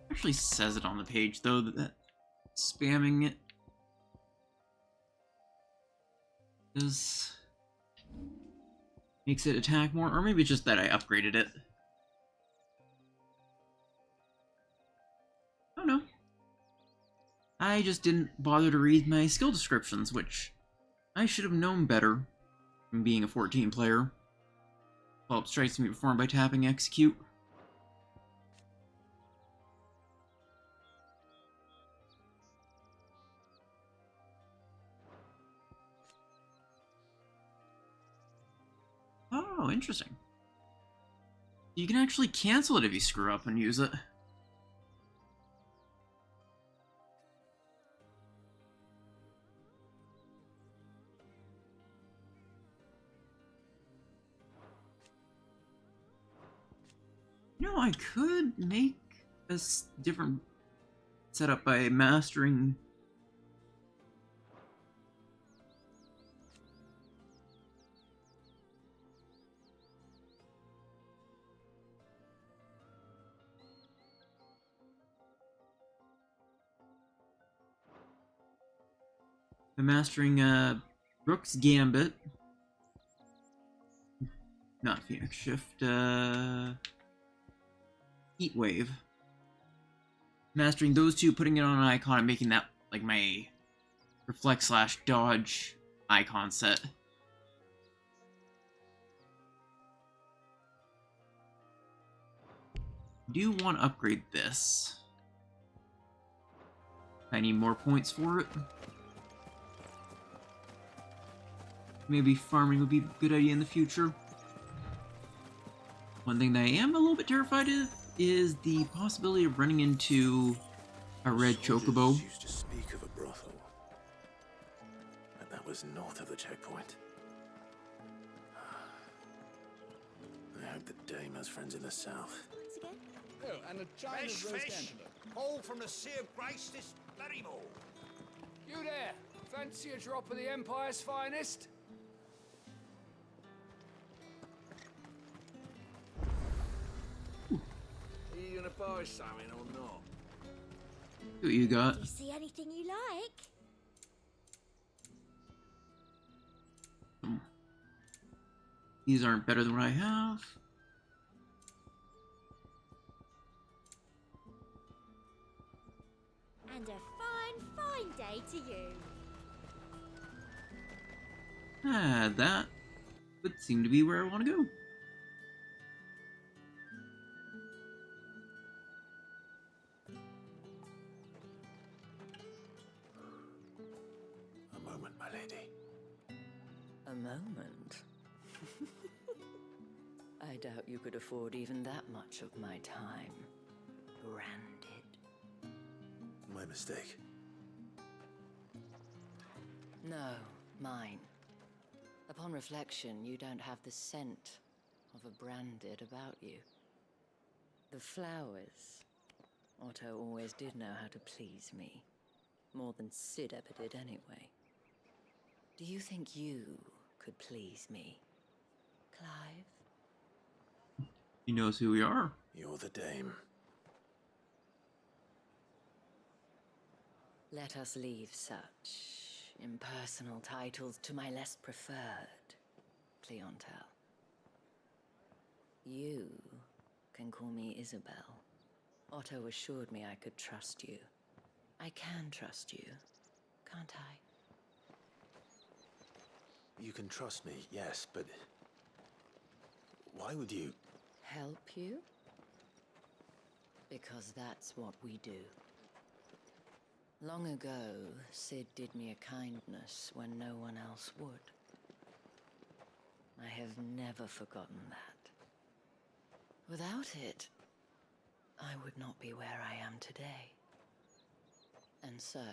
Actually says it on the page though that spamming it is makes it attack more, or maybe it's just that I upgraded it. I don't know. I just didn't bother to read my skill descriptions, which I should have known better from being a 14 player. Well, it strikes me performed by tapping execute. Oh, interesting. You can actually cancel it if you screw up and use it. You know, I could make a different setup by mastering Brooks Gambit. Not Phoenix Shift, Heat Wave. Mastering those two, putting it on an icon, and making that like my reflect / dodge icon set. Do you want to upgrade this? I need more points for it. Maybe farming would be a good idea in the future. One thing that I am a little bit terrified of is the possibility of running into a red chocobo. Used to speak of a brothel, and that was north of the checkpoint. I hope the dame has friends in the south. Oh, and a giant roast antelope. All from the Sea of Grace this bloody ball. You there? Fancy a drop of the Empire's finest? Are you gonna buy something or not? See what you got. Do you see anything you like? These aren't better than what I have. And a fine day to you. That would seem to be where I want to go. A moment, my lady. A moment? I doubt you could afford even that much of my time. Branded. My mistake. No, mine. Upon reflection, you don't have the scent of a branded about you. The flowers. Otto always did know how to please me. More than Sid ever did anyway. Do you think you could please me, Clive? He knows who we are. You're the dame. Let us leave such impersonal titles to my less preferred clientele. You can call me Isabel. Otto assured me I could trust you. I can trust you, can't I? You can trust me, yes, but why would you? Help you? Because that's what we do. Long ago, Sid did me a kindness when no one else would. I have never forgotten that. Without it, I would not be where I am today. And so,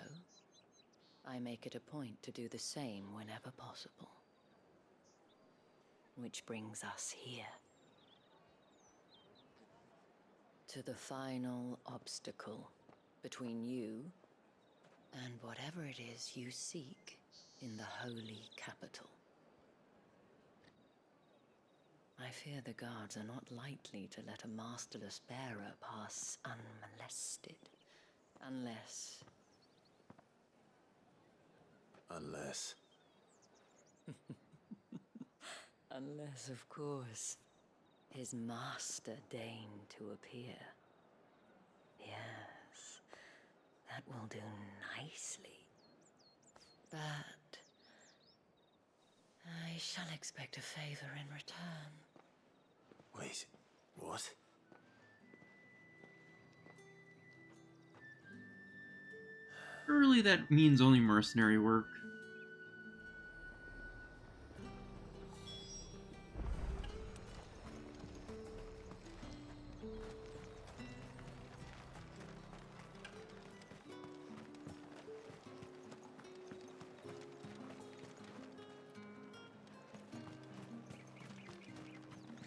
I make it a point to do the same whenever possible. which brings us here. To the final obstacle between you and whatever it is you seek in the holy capital. I fear the guards are not likely to let a masterless bearer pass unmolested. Unless... Unless, of course, his master deigned to appear. Yes, that will do nicely. But I shall expect a favor in return. Wait, what? Surely that means only mercenary work.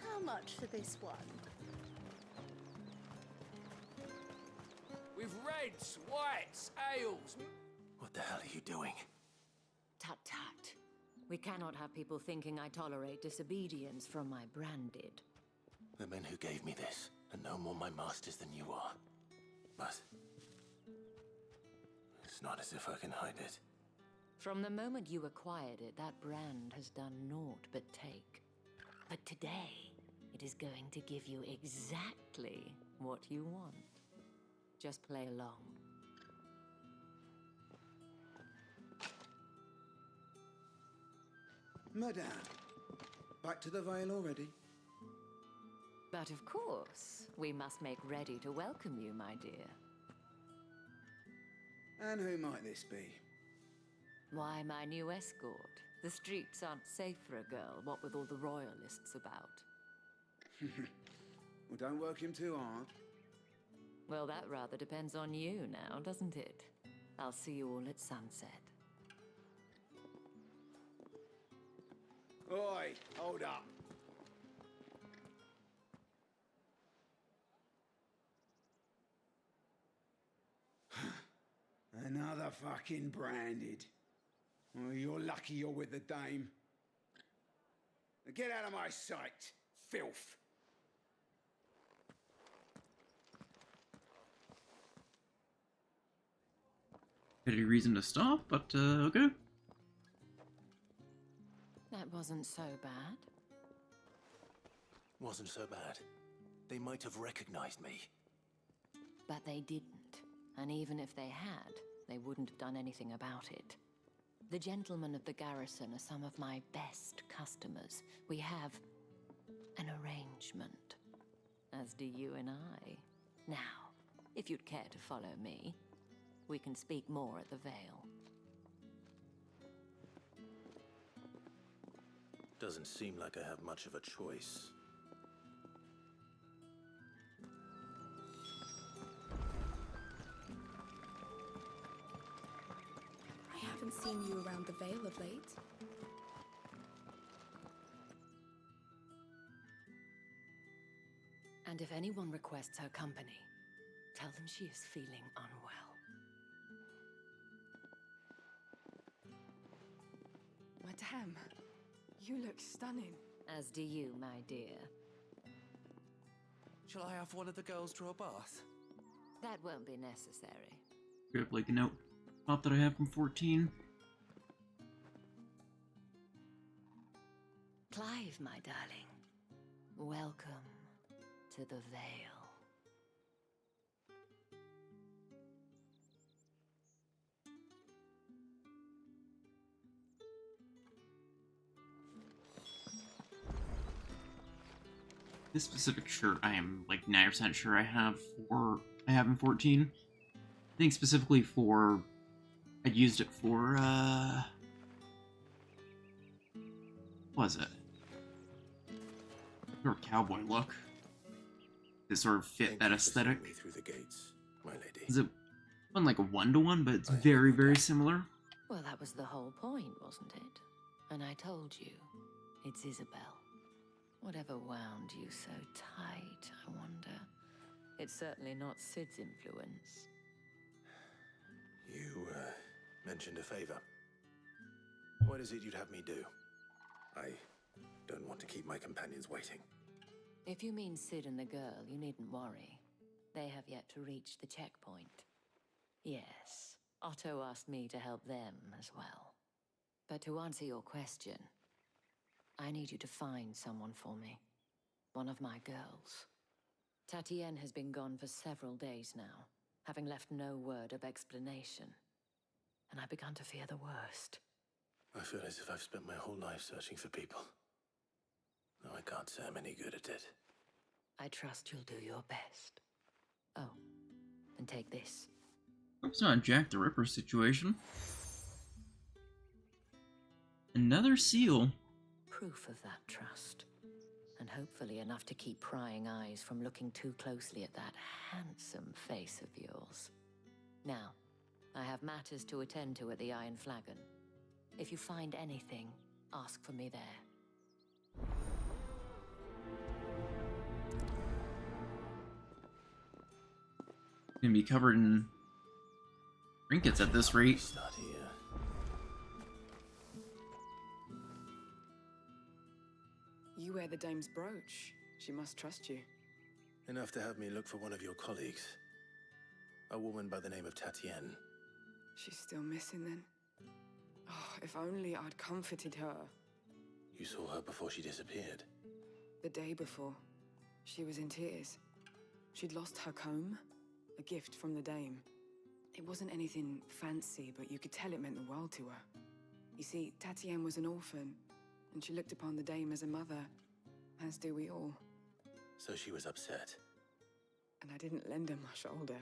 How much for this one? With reds, whites, ales. What the hell are you doing? Tut tut. We cannot have people thinking I tolerate disobedience from my branded. The men who gave me this are no more my masters than you are. But it's not as if I can hide it. From the moment you acquired it, that brand has done naught but take. But today, it is going to give you exactly what you want. Just play along. Madame, back to the Vale already? But of course, we must make ready to welcome you, my dear. And who might this be? Why, my new escort. The streets aren't safe for a girl, what with all the royalists about. Well, don't work him too hard. Well, that rather depends on you now, doesn't it? I'll see you all at sunset. Oi, hold up. Another fucking branded. Well, you're lucky you're with the dame. Now get out of my sight, filth. Any reason to stop, but okay. That wasn't so bad. Wasn't so bad. They might have recognized me. But they didn't. And even if they had, they wouldn't have done anything about it. The gentlemen of the garrison are some of my best customers. We have an arrangement, as do you and I. Now, if you'd care to follow me, we can speak more at the Vale. Doesn't seem like I have much of a choice. I haven't seen you around the Vale of late. And if anyone requests her company, tell them she is feeling unwell. Madame, you look stunning. As do you, my dear. Shall I have one of the girls draw a bath? That won't be necessary. Grab like a note. Not that I have from 14. Clive, my darling. Welcome to the Vale. This specific shirt, I am like 9% sure I have in 14. I think specifically for, I used it for, what was it? Or cowboy look. To sort of fit that aesthetic. Me through the gates, my lady. Is it wasn't like a 1-to-1, but it's very, very similar. Well, that was the whole point, wasn't it? And I told you, it's Isabel. Whatever wound you so tight, I wonder? It's certainly not Sid's influence. You, mentioned a favor. What is it you'd have me do? I don't want to keep my companions waiting. If you mean Sid and the girl, you needn't worry. They have yet to reach the checkpoint. Yes, Otto asked me to help them as well. But to answer your question, I need you to find someone for me. One of my girls. Tatienne has been gone for several days now, having left no word of explanation. And I've begun to fear the worst. I feel as if I've spent my whole life searching for people. No, I can't say I'm any good at it. I trust you'll do your best. Oh, and take this. Hope it's not a Jack the Ripper situation. Another seal. Proof of that trust. And hopefully enough to keep prying eyes from looking too closely at that handsome face of yours. Now, I have matters to attend to at the Iron Flagon. If you find anything, ask for me there. Gonna be covered in trinkets at this rate. Start here. You wear the dame's brooch. She must trust you. Enough to have me look for one of your colleagues. A woman by the name of Tatienne. She's still missing then? Oh, if only I'd comforted her. You saw her before she disappeared. The day before, she was in tears. She'd lost her comb, a gift from the dame. It wasn't anything fancy, but you could tell it meant the world to her. You see, Tatienne was an orphan, and she looked upon the dame as a mother, as do we all. So she was upset. And I didn't lend her my shoulder.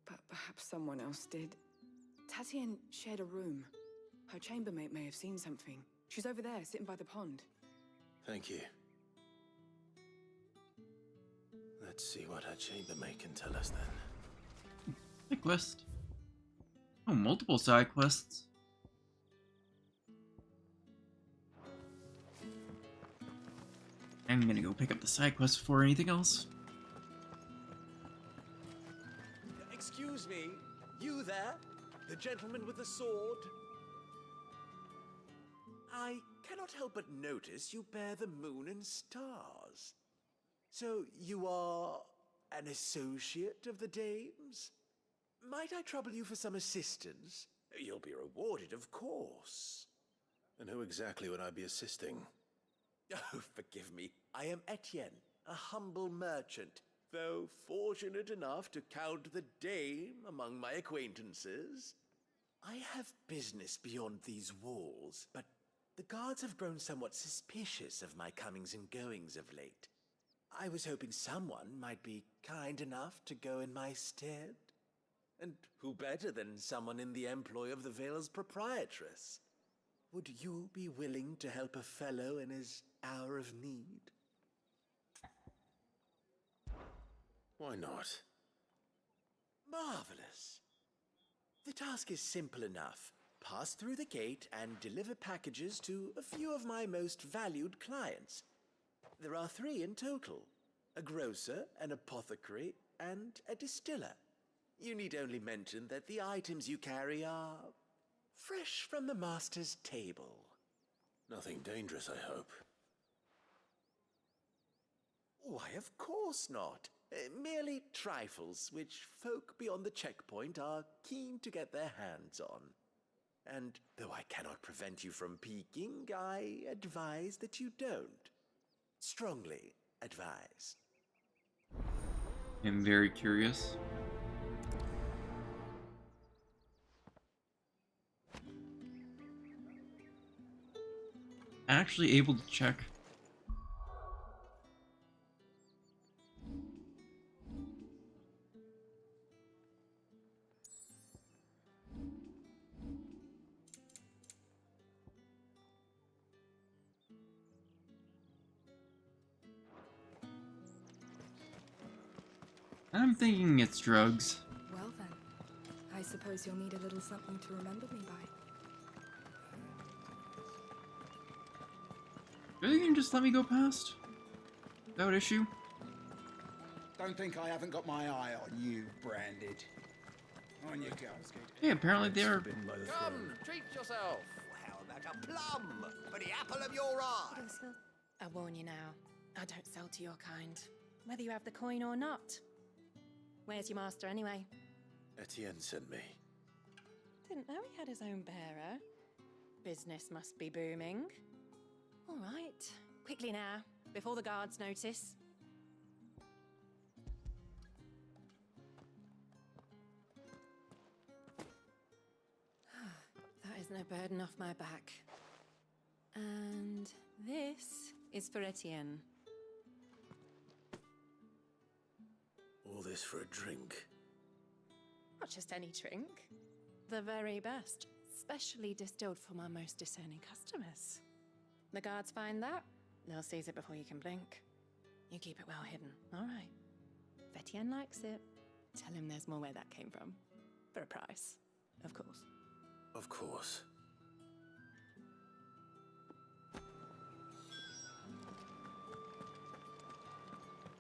But perhaps someone else did. Tatienne shared a room. Her chambermaid may have seen something. She's over there, sitting by the pond. Thank you. Let's see what her chambermaid can tell us then. Side quest. Oh, multiple side quests. I'm gonna go pick up the side quest before anything else. Excuse me, you there? The gentleman with the sword? I cannot help but notice you bear the moon and stars. So you are an associate of the dame's? Might I trouble you for some assistance? You'll be rewarded, of course. And who exactly would I be assisting? Oh, forgive me. I am Etienne, a humble merchant, though fortunate enough to count the dame among my acquaintances. I have business beyond these walls, but the guards have grown somewhat suspicious of my comings and goings of late. I was hoping someone might be kind enough to go in my stead. And who better than someone in the employ of the Vale's proprietress? Would you be willing to help a fellow in his hour of need? Why not? Marvelous. The task is simple enough. Pass through the gate and deliver packages to a few of my most valued clients. There are 3 in total: a grocer, an apothecary, and a distiller. You need only mention that the items you carry are fresh from the master's table. Nothing dangerous, I hope. Why, of course not. Merely trifles which folk beyond the checkpoint are keen to get their hands on. And though I cannot prevent you from peeking, I advise that you don't. Strongly advise. I'm very curious. Actually able to check. I'm thinking it's drugs. Well then, I suppose you'll need a little something to remember me by. Are they gonna just let me go past? Without issue? Don't think I haven't got my eye on you, Branded. On you go. Yeah, apparently they're... Come, treat yourself. How about a plum for the apple of your eye? I warn you now, I don't sell to your kind, whether you have the coin or not. Where's your master anyway? Etienne sent me. Didn't know he had his own bearer. Business must be booming. All right, quickly now, before the guards notice. That is no burden off my back. And this is for Etienne. All this for a drink. Not just any drink. The very best, specially distilled for my most discerning customers. The guards find that, they'll seize it before you can blink. You keep it well hidden, all right? If Etienne likes it, tell him there's more where that came from. For a price, of course. Of course.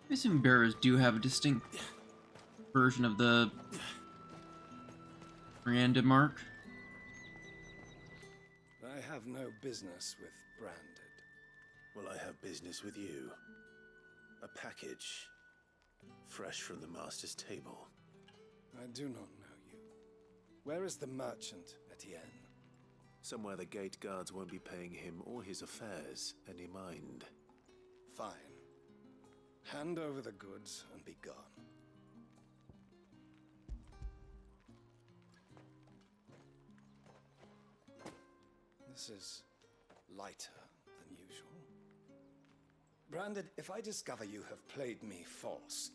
I assume bearers do have a distinct version of the branded mark. I have no business with Branded. Well, I have business with you. A package. Fresh from the master's table. I do not know you. Where is the merchant, Etienne? Somewhere the gate guards won't be paying him or his affairs any mind. Fine. Hand over the goods and be gone. This is lighter than usual. Branded, if I discover you have played me false...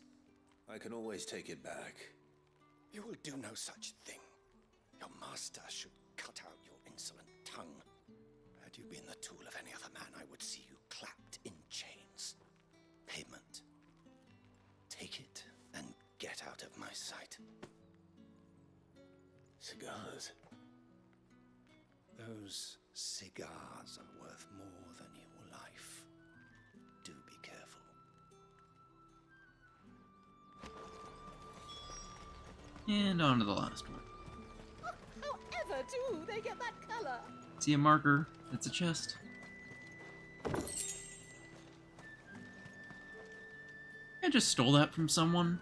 I can always take it back. You will do no such thing. Your master should cut out your insolent tongue. Had you been the tool of any other man, I would see you clapped in chains. Payment. Take it and get out of my sight. Cigars. Those cigars are worth more than your life. Do be careful. And on to the last one. However do they get that color? See a marker? That's a chest. I just stole that from someone.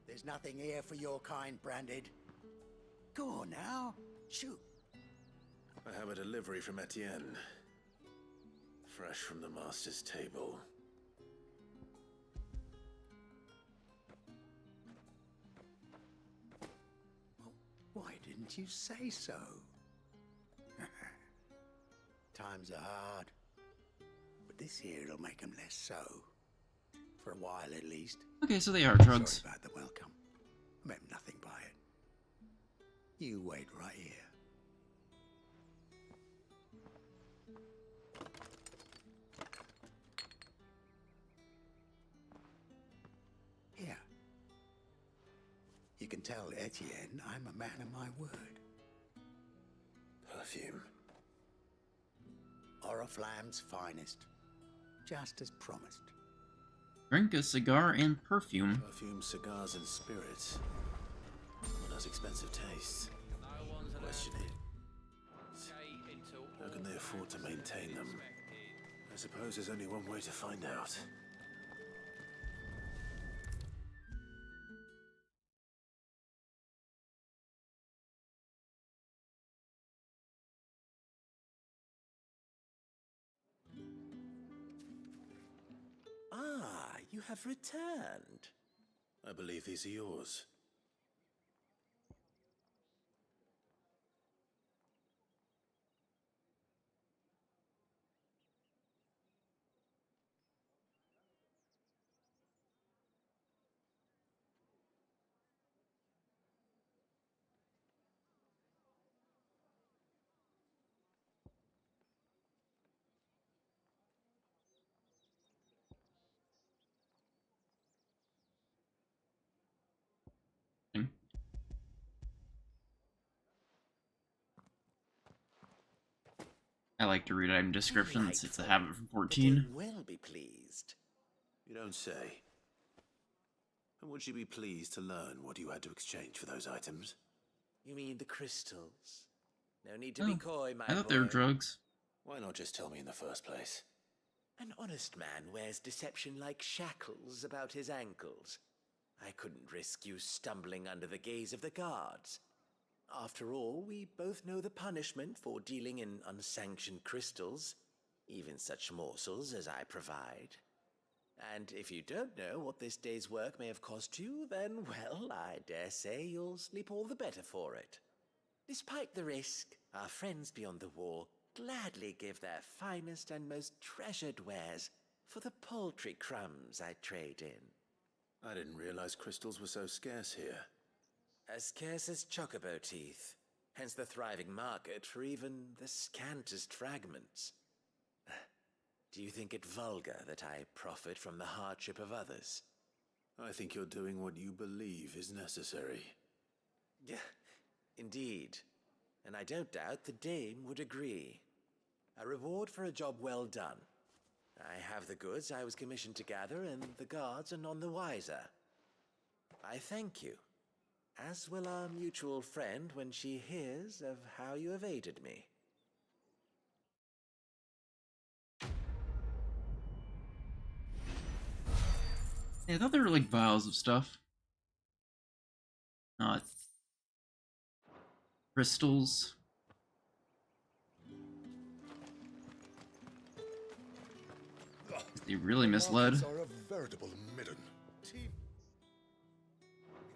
There's nothing here for your kind, Branded. Go on now, shoot. I have a delivery from Etienne. Fresh from the master's table. Why didn't you say so? Times are hard. But this here'll make them less so. For a while, at least. Okay, so they are drugs. Sorry about the welcome. I meant nothing by it. You wait right here. Here. You can tell Etienne I'm a man of my word. Perfume. Oriflamme's finest. Just as promised. Drink a cigar and perfume. Perfume, cigars, and spirits. One has expensive tastes. Question it. How can they afford to maintain them? I suppose there's only one way to find out. Ah, you have returned. I believe these are yours. I like to read item descriptions. It's a habit from The 14. dame will be pleased. You don't say. And would she be pleased to learn what you had to exchange for those items? You mean the crystals? No need to be coy, my I thought boy. they were drugs. Why not just tell me in the first place? An honest man wears deception like shackles about his ankles. I couldn't risk you stumbling under the gaze of the guards. After all, we both know the punishment for dealing in unsanctioned crystals, even such morsels as I provide. And if you don't know what this day's work may have cost you, then, well, I dare say you'll sleep all the better for it. Despite the risk, our friends beyond the wall gladly give their finest and most treasured wares for the paltry crumbs I trade in. I didn't realize crystals were so scarce here. As scarce as chocobo teeth, hence the thriving market for even the scantest fragments. Do you think it vulgar that I profit from the hardship of others? I think you're doing what you believe is necessary. Yeah, indeed. And I don't doubt the dame would agree. A reward for a job well done. I have the goods I was commissioned to gather, and the guards are none the wiser. I thank you, as will our mutual friend when she hears of how you have aided me. Yeah, I thought they were like vials of stuff. Not crystals. They really misled. Are a veritable midden.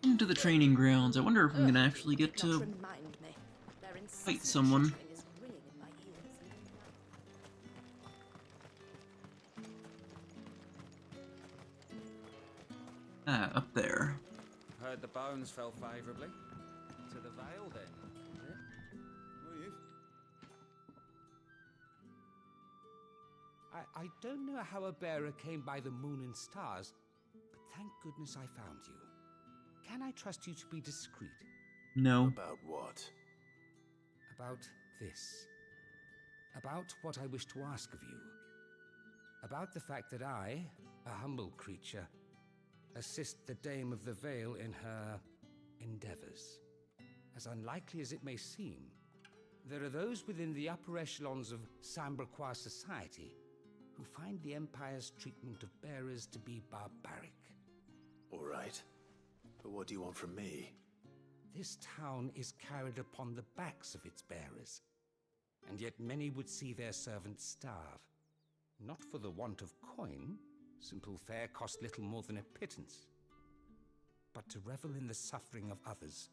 Into the training grounds. I wonder if I'm gonna actually get to Remind me. Their fight incessant someone. chattering is ringing in my ears. Ah, up there. Heard the bones fell favourably. To the Vale, then, is it? I don't know how a bearer came by the moon and stars, but thank goodness I found you. Can I trust you to be discreet? No. About what? About this. About what I wish to ask of you. About the fact that I, a humble creature, assist the Dame of the Vale in her endeavors. As unlikely as it may seem, there are those within the upper echelons of Samberquois society who find the Empire's treatment of bearers to be barbaric. All right. But what do you want from me? This town is carried upon the backs of its bearers, and yet many would see their servants starve. Not for the want of coin, simple fare cost little more than a pittance, but to revel in the suffering of others,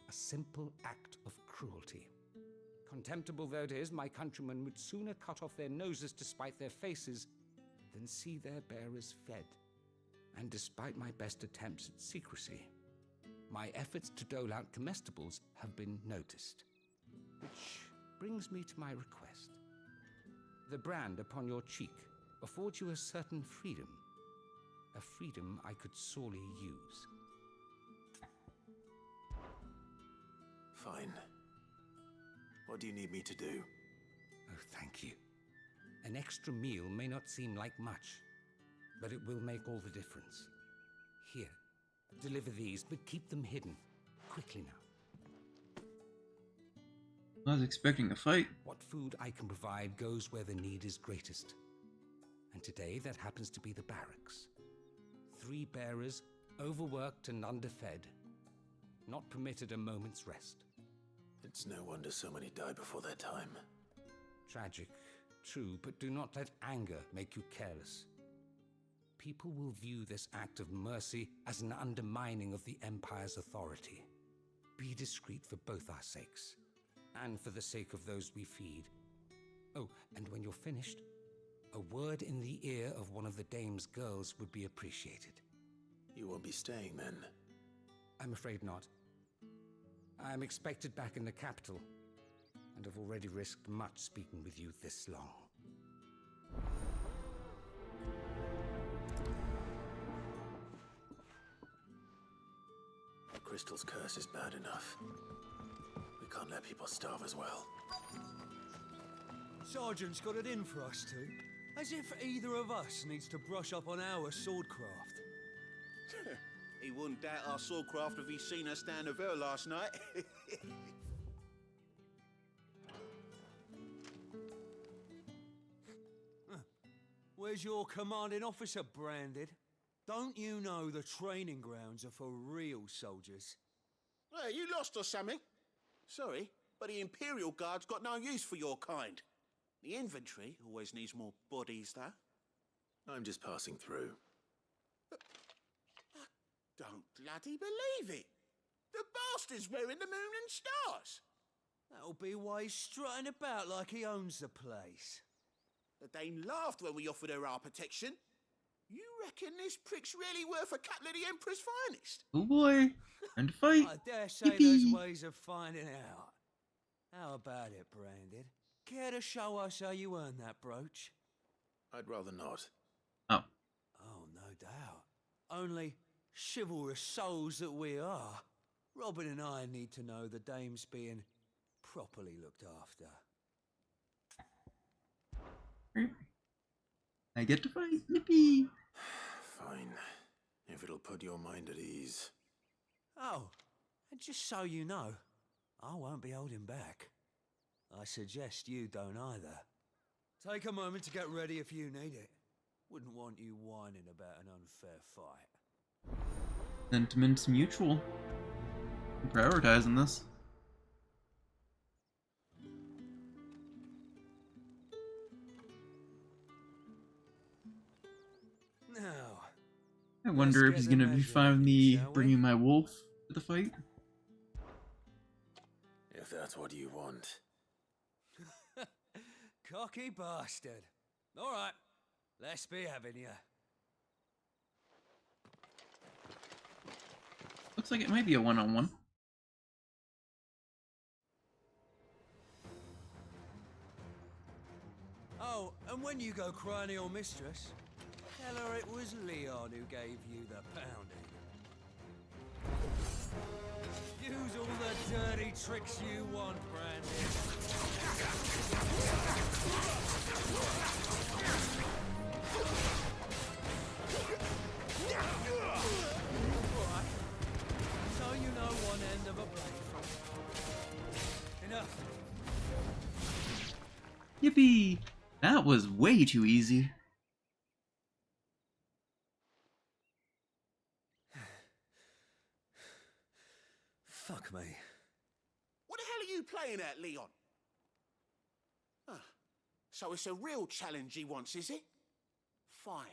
a simple act of cruelty. Contemptible though it is, my countrymen would sooner cut off their noses to spite their faces than see their bearers fed. And despite my best attempts at secrecy, my efforts to dole out comestibles have been noticed. Which brings me to my request. The brand upon your cheek affords you a certain freedom. A freedom I could sorely use. Fine. What do you need me to do? Oh, thank you. An extra meal may not seem like much, but it will make all the difference. Here, deliver these, but keep them hidden. Quickly now. I was expecting a fight. What food I can provide goes where the need is greatest. And today that happens to be the barracks. 3 bearers, overworked and underfed, not permitted a moment's rest. It's no wonder so many die before their time. Tragic, true, but do not let anger make you careless. People will view this act of mercy as an undermining of the Empire's authority. Be discreet for both our sakes, and for the sake of those we feed. Oh, and when you're finished, a word in the ear of one of the Dame's girls would be appreciated. You won't be staying then? I'm afraid not. I'm expected back in the capital, and have already risked much speaking with you this long. Crystal's curse is bad enough. We can't let people starve as well. Sergeant's got it in for us two. As if either of us needs to brush up on our swordcraft. He wouldn't doubt our swordcraft if he'd seen us down the Vale last night. Where's your commanding officer branded? Don't you know the training grounds are for real soldiers? Well, you lost or something? Sorry, but the Imperial Guard's got no use for your kind. The infantry always needs more bodies, though. I'm just passing through. Don't bloody believe it! The bastard's wearing the moon and stars! That'll be why he's strutting about like he owns the place. The Dane laughed when we offered her our protection. You reckon this prick's really worth a couple of the Emperor's finest? Oh boy, and to fight. I dare say there's ways of finding out. How about it, Branded? Care to show us how you earned that brooch? I'd rather not. Oh. Oh, no doubt. Only chivalrous souls that we are, Robin and I need to know the dame's being properly looked after. I get to fight. Yippee! Fine. If it'll put your mind at ease. Oh, and just so you know, I won't be holding back. I suggest you don't either. Take a moment to get ready if you need it. Wouldn't want you whining about an unfair fight. Sentiments mutual. I'm prioritizing this. Now, I wonder if he's gonna be fine with me bringing my wolf to the fight. If that's what you want. Cocky bastard. All right, let's be having you. Looks like it might be a one-on-one. Oh, and when you go crying to your mistress, tell her it was Leon who gave you the pounding. Use all the dirty tricks you want, Brandon. Alright. So you know one end of a blade from. Enough. Yippee! That was way too easy. Fuck me. What the hell are you playing at, Leon? Ah, so it's a real challenge he wants, is it? Fine.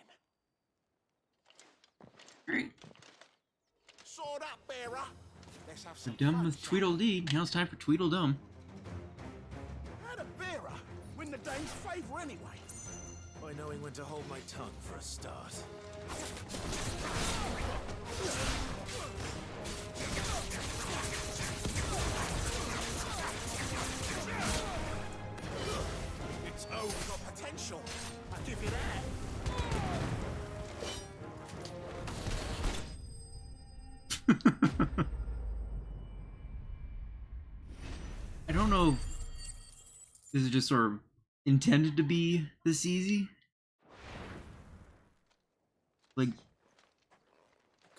Alright. Sword up, bearer. Let's have We're some done fun, with shall Tweedledee. Now it's time for Tweedledum. we? How'd a bearer win the Dane's favour anyway? By knowing when to hold my tongue for a start. It's got potential. I give you that. I don't know if this is just sort of intended to be this easy. Like,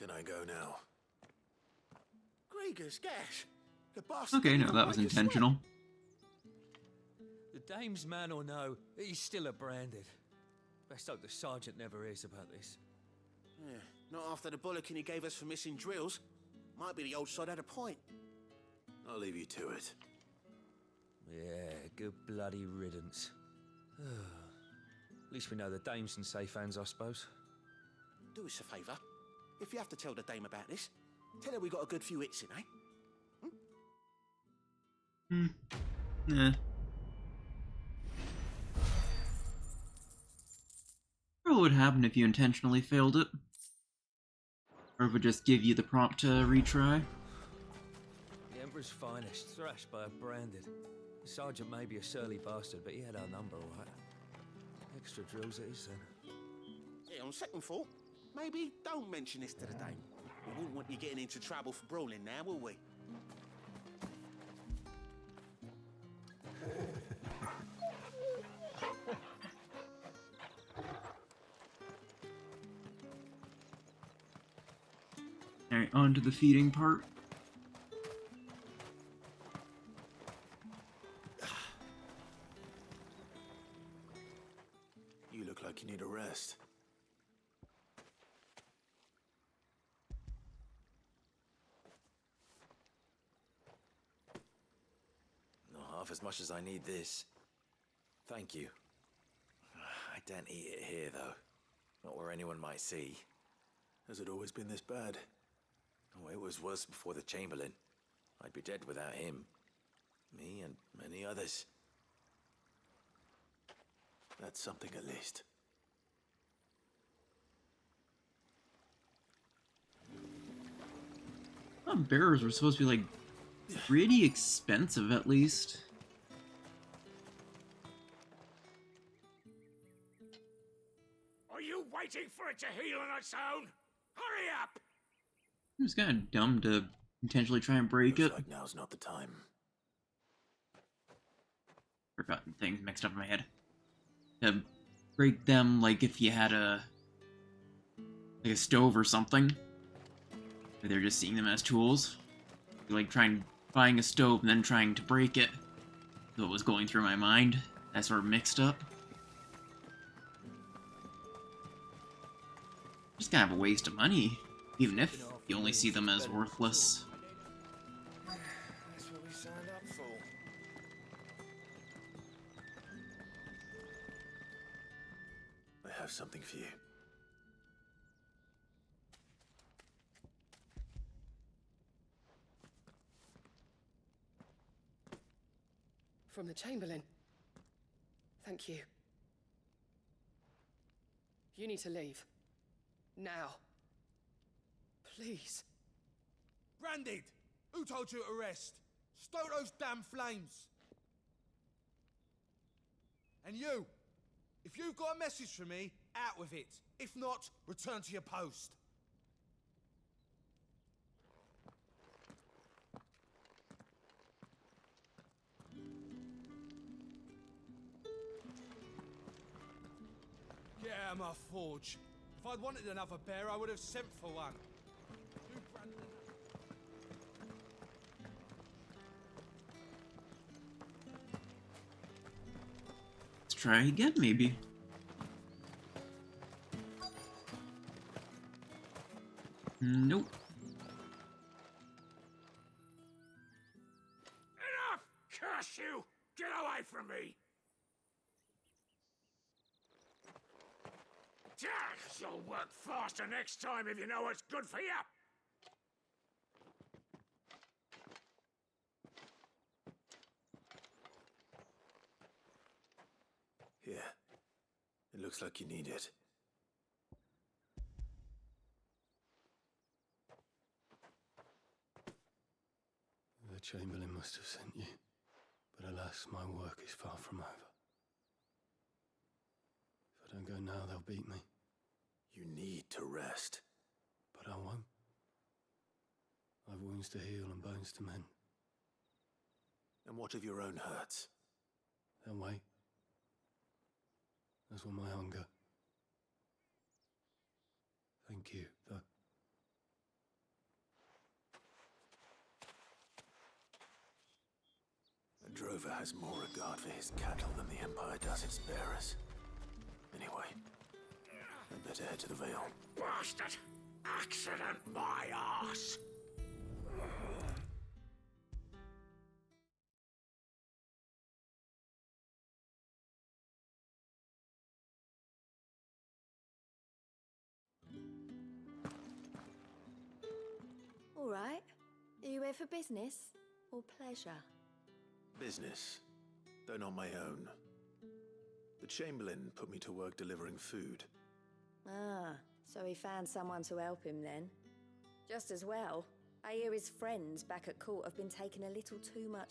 Can I go now? Grieger's gas. The bastard okay, no, didn't that was break a sweat. intentional. The dame's man or no, he's still a Branded. Best hope the sergeant never hears about this. Yeah, not after the bollocking he gave us for missing drills. Might be the old sod had a point. I'll leave you to it. Yeah, good bloody riddance. At least we know the dame's in safe hands, I suppose. Do us a favour. If you have to tell the dame about this, tell her we got a good few hits in, eh? Nah. What would happen if you intentionally failed it? Or if it would just give you the prompt to retry? The Emperor's finest, thrashed by a Branded. The sergeant may be a surly bastard, but he had our number, all right. Extra drills it is, then. Yeah, on second thought, maybe don't mention this to the dame. We wouldn't want you getting into trouble for brawling now, will we? onto the feeding part. You look like you need a rest. Not half as much as I need this. Thank you. I don't eat it here, though. Not where anyone might see. Has it always been this bad? Oh, it was worse before the Chamberlain. I'd be dead without him. Me and many others. That's something at least. I thought bearers were supposed to be, like, pretty expensive, at least. Are you waiting for it to heal on its own? Hurry up! It was kind of dumb to intentionally try and break it. Like now's not the time. Forgotten things mixed up in my head. To break them, like if you had like a stove or something. They're just seeing them as tools. Like buying a stove and then trying to break it. That's what was going through my mind. That sort of mixed up. Just kind of a waste of money, even if you only see them as worthless. That's what we signed up for. I have something for you. From the Chamberlain. Thank you. You need to leave. Now. Please. Branded! Who told you to rest? Stoke those damn flames! And you! If you've got a message for me, out with it. If not, return to your post. Get out of my forge. If I'd wanted another bear, I would have sent for one. You Brandon. Let's try again, maybe. Nope. Enough! Curse you! Get away from me! You'll work faster next time if you know what's good for you! Here. It looks like you need it. The Chamberlain must have sent you, but alas, my work is far from over. If I don't go now, they'll beat me. You need to rest. But I won't. I've wounds to heal and bones to mend. And what of your own hurts? They'll wait. As will my hunger. Thank you, though. A drover has more regard for his cattle than the Empire does its bearers. Anyway, I'd better head to the Vale. Bastard! Accident my arse! All right. Are you here for business or pleasure? Business, though not my own. The Chamberlain put me to work delivering food. Ah, so he found someone to help him then. Just as well. I hear his friends back at court have been taking a little too much